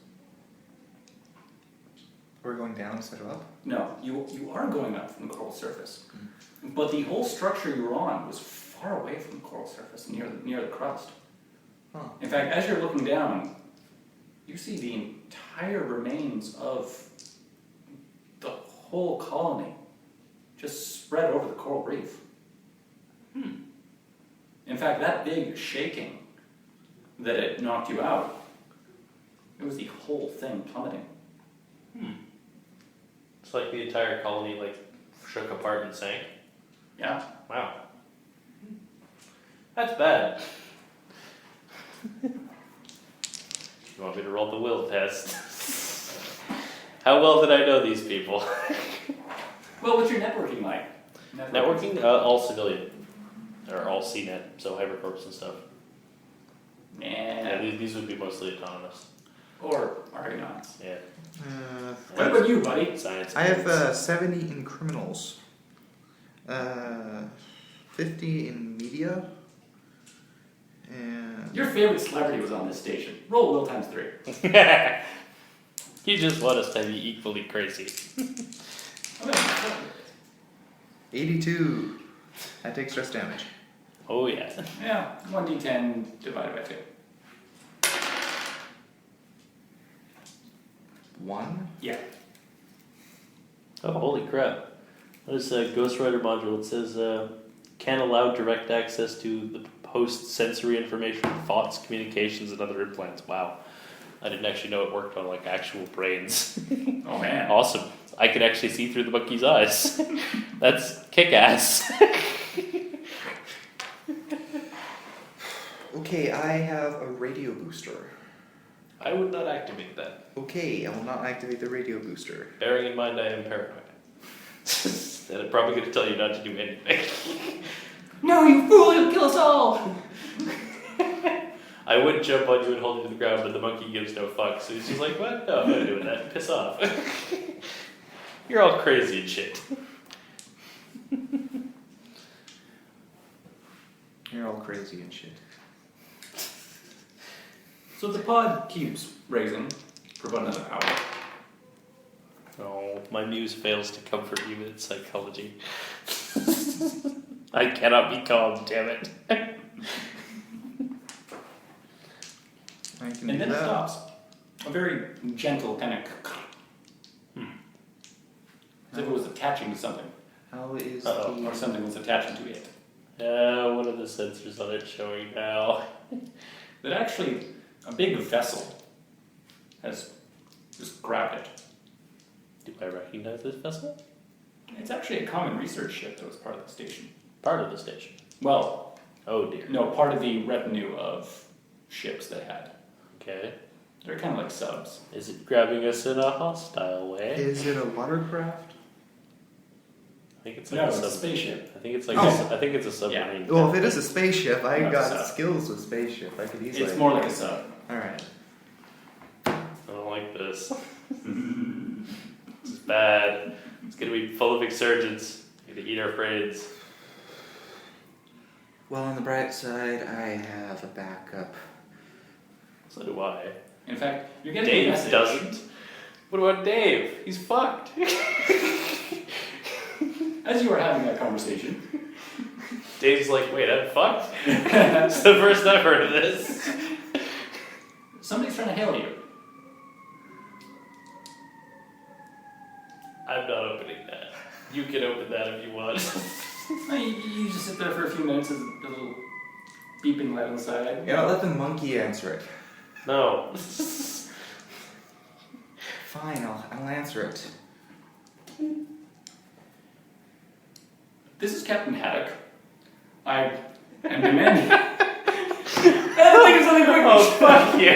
We're going down instead of up?
No, you are going up from the coral surface. But the whole structure you were on was far away from the coral surface, near the crust.
Huh.
In fact, as you're looking down, you see the entire remains of the whole colony just spread over the coral reef. In fact, that big shaking that it knocked you out, it was the whole thing plummeting.
It's like the entire colony shook apart and sank.
Yeah.
Wow. That's bad. You want me to roll the will test? How well did I know these people?
Well, what's your networking like?
Networking? All civilian. Or all CNET, so hypercorps and stuff. Yeah, these would be mostly autonomous.
Or Argonauts.
Yeah.
What about you, buddy?
Science.
I have 70 in criminals, 50 in media, and
Your favorite celebrity was on this station. Roll will times 3.
You just want us to be equally crazy.
82. That takes stress damage.
Oh yeah.
Yeah, 1d10 divided by 2.
1.
Yeah.
Oh, holy crap. There's a Ghost Rider module. It says, can allow direct access to the host sensory information, thoughts, communications, and other implants. Wow. I didn't actually know it worked on actual brains.
Oh man.
Awesome. I can actually see through the monkey's eyes. That's kick-ass.
Okay, I have a radio booster.
I would not activate that.
Okay, I will not activate the radio booster.
Bearing in mind I am paranoid. And I'm probably going to tell you not to do anything.
No, you fool! You'll kill us all!
I would jump on you and hold you to the ground, but the monkey gives no fuck. So he's just like, what? No, I'm not doing that. Piss off. You're all crazy and shit.
You're all crazy and shit.
So the pod keeps raising for about another hour.
Oh, my muse fails to comfort you with psychology. I cannot be calm, damn it.
I can
And
do
then it
that.
stops. A very gentle kind of... As if it was attaching to something.
How is
Uh-oh.
Or something was attaching to it.
What are the sensors on it showing now?
That actually, a big vessel has just grabbed it.
Do I recognize this vessel?
It's actually a common research ship that was part of the station.
Part of the station.
Well,
Oh dear.
no, part of the retinue of ships they had.
Okay.
They're kind of like subs.
Is it grabbing us in a hostile way?
Is it a watercraft?
I think it's
No,
a
it's a
sub.
spaceship.
I think it's like
Oh.
I think it's a submarine.
Well, if it is a spaceship, I
No,
got
it's a-
skills with spaceship. I could easily.
It's more like a sub.
Alright.
I don't like this. This is bad. It's gonna be full of exurgents. Gonna eat our brains.
Well, on the bright side, I have a backup.
So do I.
In fact, you're getting a
Dave
message.
doesn't. What about Dave? He's fucked.
As you are having that conversation,
Dave's like, wait, I'm fucked? It's the first I've heard of this.
Somebody's trying to hail you.
I'm not opening that. You can open that if you want.
You just sit there for a few minutes as a little beeping loud inside.
Yeah, let the monkey answer it.
No.
Fine, I'll answer it.
This is Captain Haddock. I am demanding. I don't think it's something quick.
Oh, fuck you.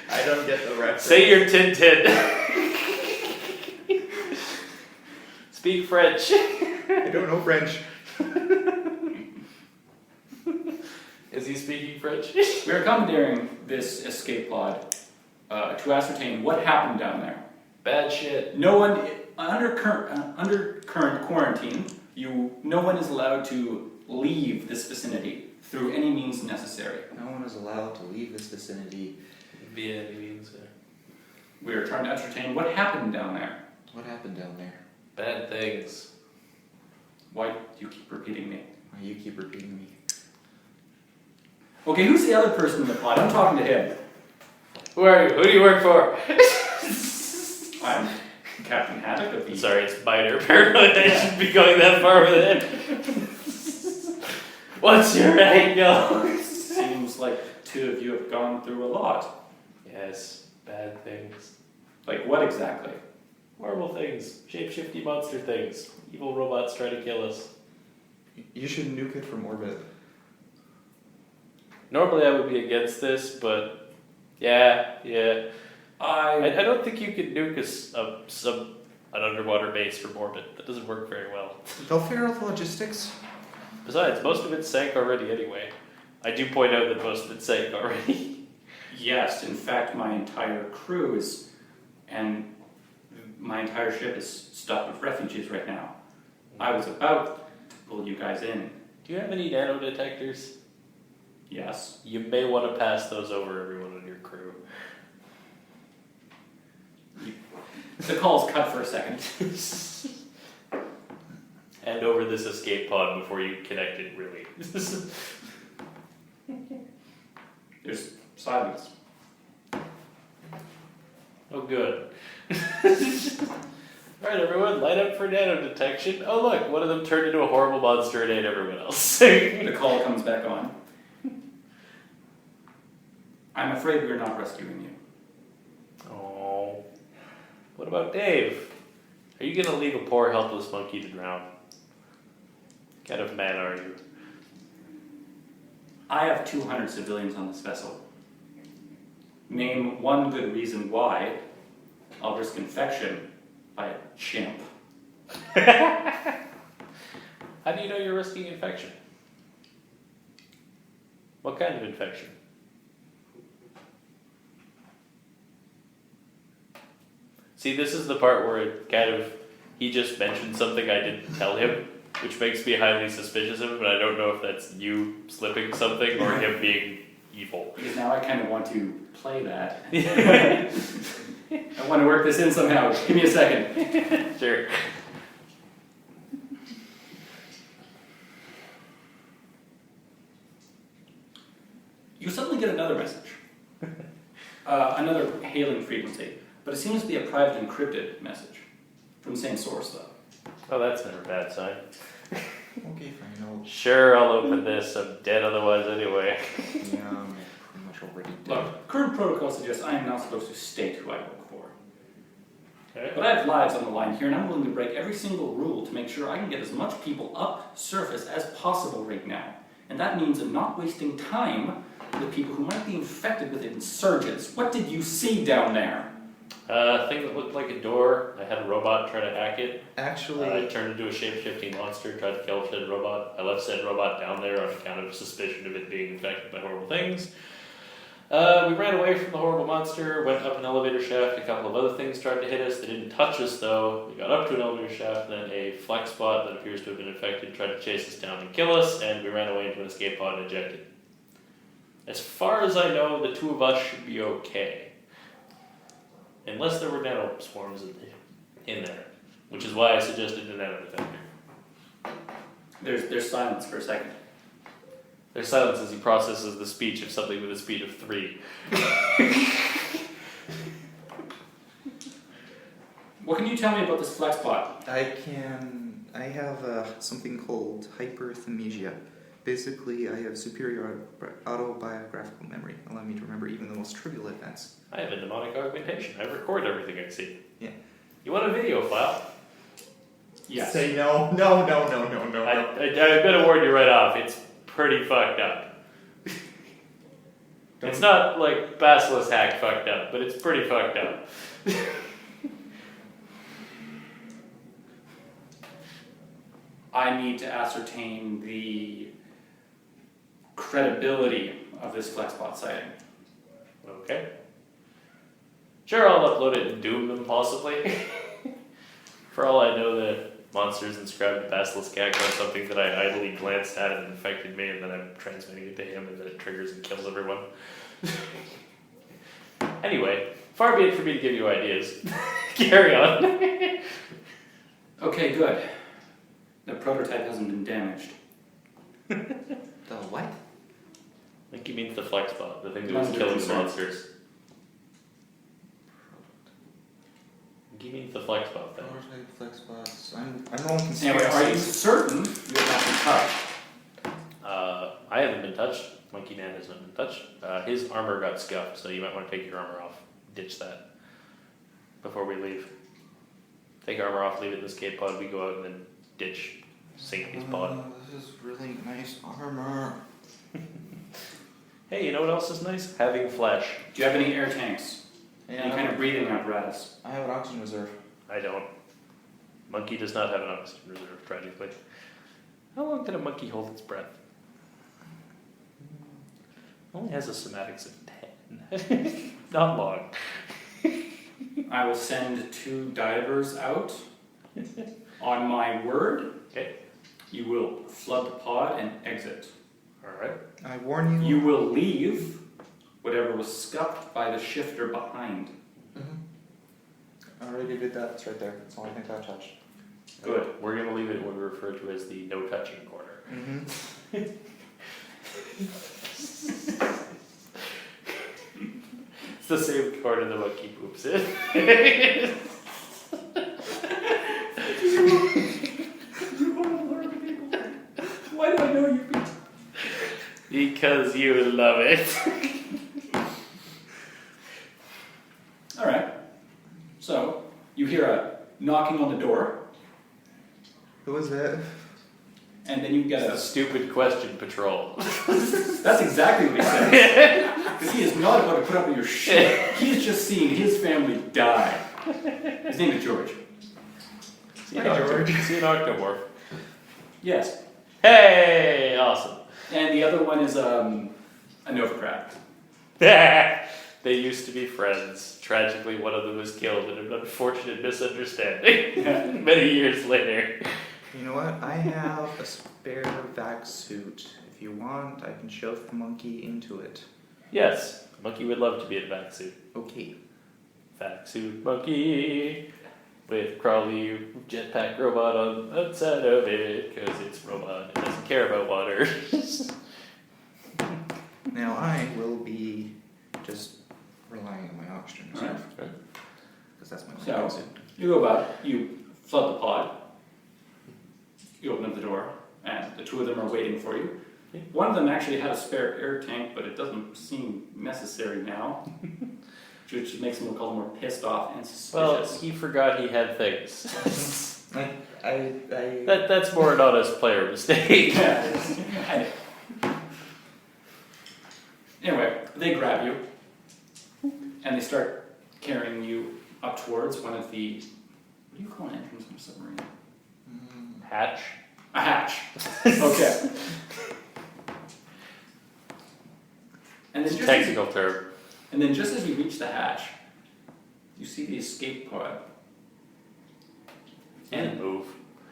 I don't get the reference.
Say your Tintin. Speak French.
I don't know French.
Is he speaking French?
We are commandeering this escape pod to ascertain what happened down there.
Bad shit.
No one under current quarantine. No one is allowed to leave this vicinity through any means necessary.
No one is allowed to leave this vicinity.
Via any means.
We are trying to ascertain what happened down there.
What happened down there?
Bad things.
Why do you keep repeating me?
Why you keep repeating me?
Okay, who's the other person in the pod? I'm talking to him.
Who are you? Who do you work for?
I'm Captain Haddock of the...
Sorry, it's minor. Apparently I shouldn't be going that far with it. What's your angle?
Seems like the two of you have gone through a lot.
Yes, bad things.
Like what exactly?
Horrible things. Shape-shifty monster things. Evil robots try to kill us.
You should nuke it from orbit.
Normally I would be against this, but yeah. I don't think you could nuke an underwater base from orbit. That doesn't work very well.
They'll figure out the logistics.
Besides, most of it sank already anyway. I do point out that most of it sank already.
Yes, in fact, my entire crew and my entire ship is stuck with refugees right now. I was about to pull you guys in.
Do you have any nano detectors?
Yes.
You may want to pass those over everyone on your crew.
The call's cut for a second.
Hand over this escape pod before you connect it, really.
There's silence.
Oh, good. Alright, everyone, line up for nano detection. Oh, look, one of them turned into a horrible monster and ate everyone else.
The call comes back on. I'm afraid we're not rescuing you.
Oh. What about Dave? Are you going to leave a poor, helpless monkey to drown? What kind of man are you?
I have 200 civilians on this vessel. Name one good reason why I'll risk infection by a chimp.
How do you know you're risking infection? What kind of infection? See, this is the part where it he just mentioned something I didn't tell him, which makes me highly suspicious of him, but I don't know if that's you slipping something or him being evil.
Because now I kind of want to play that. I want to work this in somehow. Give me a second.
Sure.
You suddenly get another message. Another hailing frequency. But it seems to be a private encrypted message. From the same source, though.
Oh, that's never a bad sign.
Okay, fine.
Sure, I'll open this. I'm dead otherwise anyway.
Yeah, I'm pretty much already dead.
Look, current protocol suggests I am not supposed to state who I work for.
Okay.
But I have lives on the line here, and I'm willing to break every single rule to make sure I can get as much people up surface as possible right now. And that means I'm not wasting time with people who might be infected with insurgents. What did you see down there?
A thing that looked like a door. I had a robot try to hack it.
Actually,
I turned into a shape-shifting monster, tried to kill said robot. I left said robot down there on account of suspicion of it being infected by horrible things. We ran away from the horrible monster, went up an elevator shaft, a couple of other things tried to hit us. They didn't touch us though. We got up to an elevator shaft, then a flex spot that appears to have been infected tried to chase us down and kill us, and we ran away into an escape pod and ejected. As far as I know, the two of us should be okay. Unless there were nano swarms in there, which is why I suggested the nano detector.
There's silence for a second.
There's silence as he processes the speech of something with a speed of 3.
What can you tell me about this flex bot?
I have something called hyperthymesia. Basically, I have superior autobiographical memory, allowing me to remember even the most trivial events.
I have a mnemonic augmentation. I record everything I see.
Yeah.
You want a video file?
Yes.
Say no. No.
I'm gonna warn you right off. It's pretty fucked up. It's not like Basilisk hack fucked up, but it's pretty fucked up.
I need to ascertain the credibility of this flexbot sighting.
Okay. Sure, I'll upload it and doom them possibly. For all I know, the monsters inscribed to Basilisk hack are something that I idly glanced at and infected me, and then I'm transmitting it to him, and then it triggers and kills everyone. Anyway, far be it for me to give you ideas. Carry on.
Okay, good. The prototype hasn't been damaged.
The what?
I think he means the flexbot, the thing that was
Monster
killing
concern.
monsters. I think he means the flexbot thing.
Prototype flexbots. I'm rolling conspiracy.
Anyway, are you certain you have not been touched?
I haven't been touched. Monkey Man hasn't been touched. His armor got scuffed, so you might want to take your armor off. Ditch that before we leave. Take armor off, leave it in the escape pod. We go out and then ditch, sink his pod.
This is really nice armor.
Hey, you know what else is nice? Having flesh.
Do you have any air tanks? Any kind of breathing apparatus?
I have an oxygen reserve.
I don't. Monkey does not have an oxygen reserve, tragically. How long can a monkey hold its breath? Only has a somatics of 10. Not long.
I will send 2 divers out. On my word,
Okay.
you will flood the pod and exit.
Alright.
I warn you.
You will leave whatever was scuffed by the shifter behind.
I already did that. It's right there. That's the only thing I touched.
Good.
We're going to leave it what we refer to as the no touching corner. It's the same corner the monkey poops in.
Why do I know you?
Because you love it.
Alright. So, you hear a knocking on the door,
Who was it?
and then you get
It's a
a...
stupid question, Patrol.
That's exactly what he said. Because he is not about to put up with your shit. He's just seeing his family die. His name is George.
See an
Hi, George.
See an octomorph.
Yes.
Hey, awesome.
And the other one is a Nova crab.
They used to be friends. Tragically, one of them was killed in an unfortunate misunderstanding. Many years later.
You know what? I have a spare vac suit. If you want, I can shove the monkey into it.
Yes, monkey would love to be in a vac suit.
Okay.
Vac suit monkey with crawly jetpack robot on the outside of it because it's robot. It doesn't care about water.
Now I will be just relying on my oxygen reserve.
Right.
Because that's my only
So,
vac suit.
you go about, you flood the pod, you open up the door, and the 2 of them are waiting for you. One of them actually had a spare air tank, but it doesn't seem necessary now. Which makes him look all the more pissed off and
Well,
suspicious.
he forgot he had things.
I
That's more an honest player mistake.
Yeah. Anyway, they grab you, and they start carrying you up towards one of the... What do you call an entrance on a submarine?
Hatch.
A hatch. Okay. And then,
Technical term.
and then just as you reach the hatch, you see the escape pod.
And move.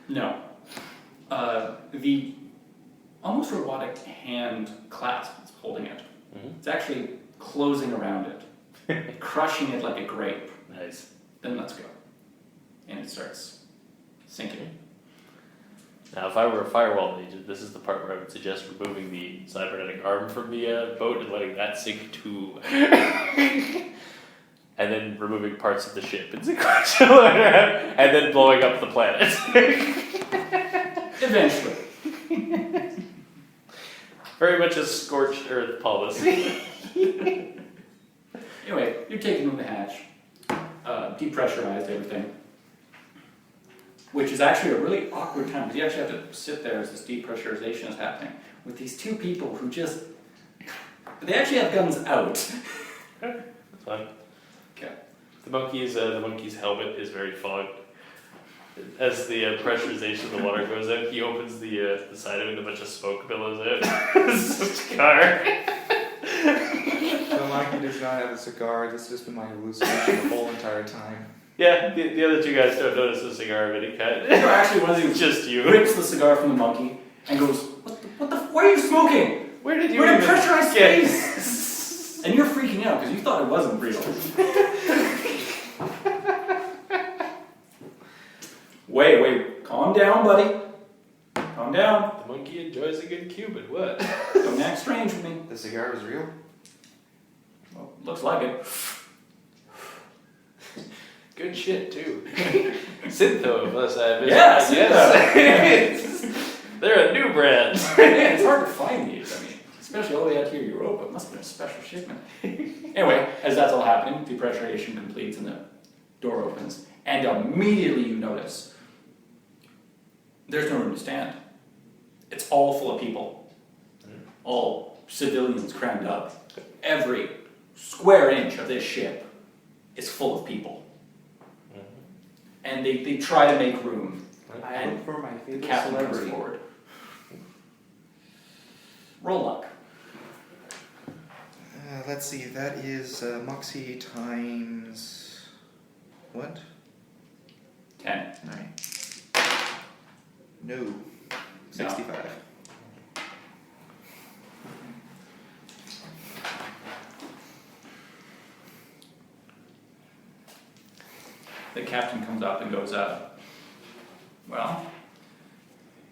No. The almost robotic hand clasp that's holding it.
Mm-hmm.
It's actually closing around it, crushing it like a grape.
Nice.
Then let's go. And it starts sinking.
Now, if I were a firewall agent, this is the part where I would suggest removing the cybernetic arm from the boat and letting that sink too. And then removing parts of the ship and sequential and then blowing up the planet.
Eventually.
Very much a scorched earth policy.
Anyway, you're taking them to the hatch, depressurized everything, which is actually a really awkward time because you actually have to sit there as this depressurization is happening with these two people who they actually have guns out.
That's fine.
Okay.
The monkey's helmet is very fogged. As the pressurization of the water goes out, he opens the side of it and a bunch of smoke billows out. It's a cigar.
The monkey does not have a cigar. This has just been my hallucination the whole entire time.
Yeah, the other two guys don't notice a cigar of any kind.
So actually, one of
It's
you
just you.
rips the cigar from the monkey and goes, why are you smoking?
Where did you
We're in
even
pressurized
get-
space! And you're freaking out because you thought it wasn't real. Wait, calm down, buddy. Calm down.
The monkey enjoys a good Cuban, what?
Don't act strange with me.
The cigar was real?
Well, looks like it.
Good shit, too. Syntho, unless I missed
Yeah,
it. Yes. They're a new brand.
Man, it's hard to find these. I mean, especially all the way out here in Europa. It must have been a special shipment. Anyway, as that's all happening, depressurization completes and the door opens. And immediately you notice there's no room to stand. It's all full of people. All civilians crammed up. Every square inch of this ship is full of people. And they try to make room.
I look for my
The
favorite
captain comes
celebrity.
forward. Roll luck.
Let's see, that is Moxie times... what?
10.
Alright. No. 65.
The captain comes up and goes, well,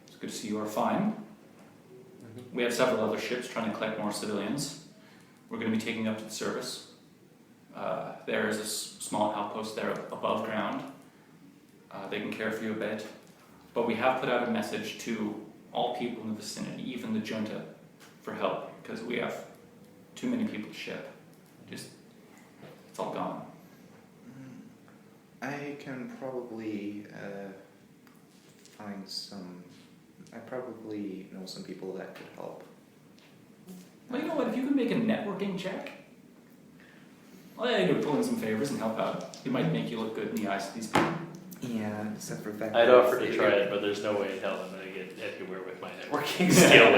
it's good to see you are fine. We have several other ships trying to collect more civilians. We're going to be taking up to the service. There is a small outpost there above ground. They can care for you a bit. But we have put out a message to all people in the vicinity, even the junta, for help, because we have too many people to ship. It's all gone.
I can probably find some... I probably know some people that could help.
Well, you know what? If you can make a networking check, all you gotta do is pull in some favors and help out. It might make you look good in the eyes of these people.
Yeah, except for the fact
I'd
that
offer to try it, but there's no way in hell I'm going to get anywhere with my networking skill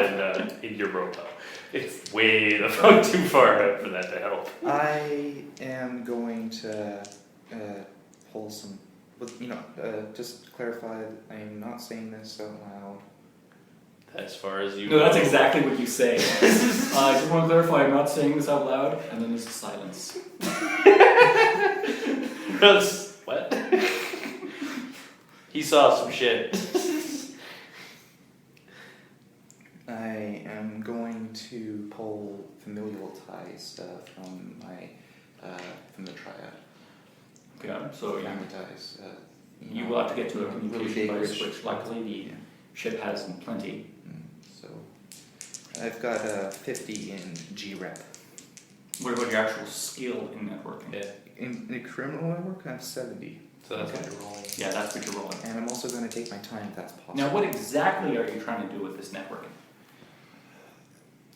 in Europa. It's way the fuck too far out for that to help.
I am going to pull some... just to clarify, I'm not saying this out loud.
As far as you
No, that's
know.
exactly what you say. I just want to clarify, I'm not saying this out loud, and then there's a silence.
What? He saw some shit.
I am going to pull familial ties from the Triad.
Okay, so
Family ties.
you will have to get to a
really
communication
big
device,
rich-
which luckily the
Yeah.
ship has in plenty.
So I've got 50 in G-Rep.
What about your actual skill in networking?
Yeah,
In criminal network, I have 70.
so that's
Okay.
what you're rolling.
Yeah, that's what you're rolling.
And I'm also going to take my time if that's possible.
Now, what exactly are you trying to do with this networking?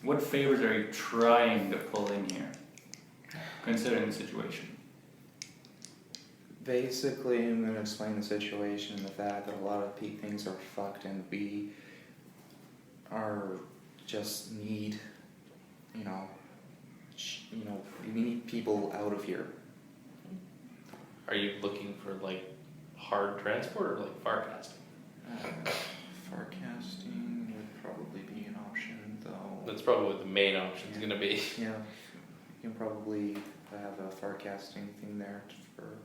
What favors are you trying to pull in here, considering the situation?
Basically, I'm going to explain the situation and the fact that a lot of things are fucked and we just need, we need people out of here.
Are you looking for like hard transport or like farcasting?
Forecasting would probably be an option, though.
That's probably what the main option is going to be.
Yeah, you can probably have a forecasting thing there for...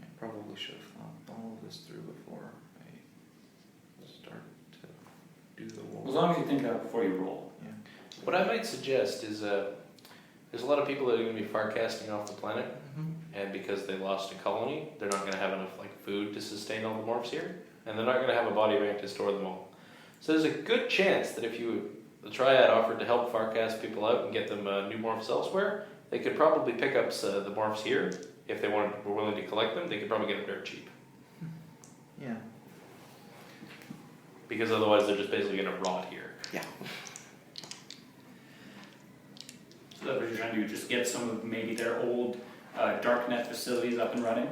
I probably should have thought all of this through before I
start to do the
As
wall.
long as you think of it before you roll.
What I might suggest is there's a lot of people that are going to be far casting off the planet, and because they lost a colony, they're not going to have enough like food to sustain all the morphs here, and they're not going to have a body bank to store them all. So there's a good chance that if the Triad offered to help far cast people out and get them new morphs elsewhere, they could probably pick up the morphs here if they were willing to collect them. They could probably get them dirt cheap,
Yeah.
because otherwise they're just basically going to rot here.
Yeah.
So that's what you're trying to do, just get some of maybe their old darknet facilities up and running.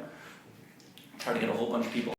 Try to get a whole bunch of people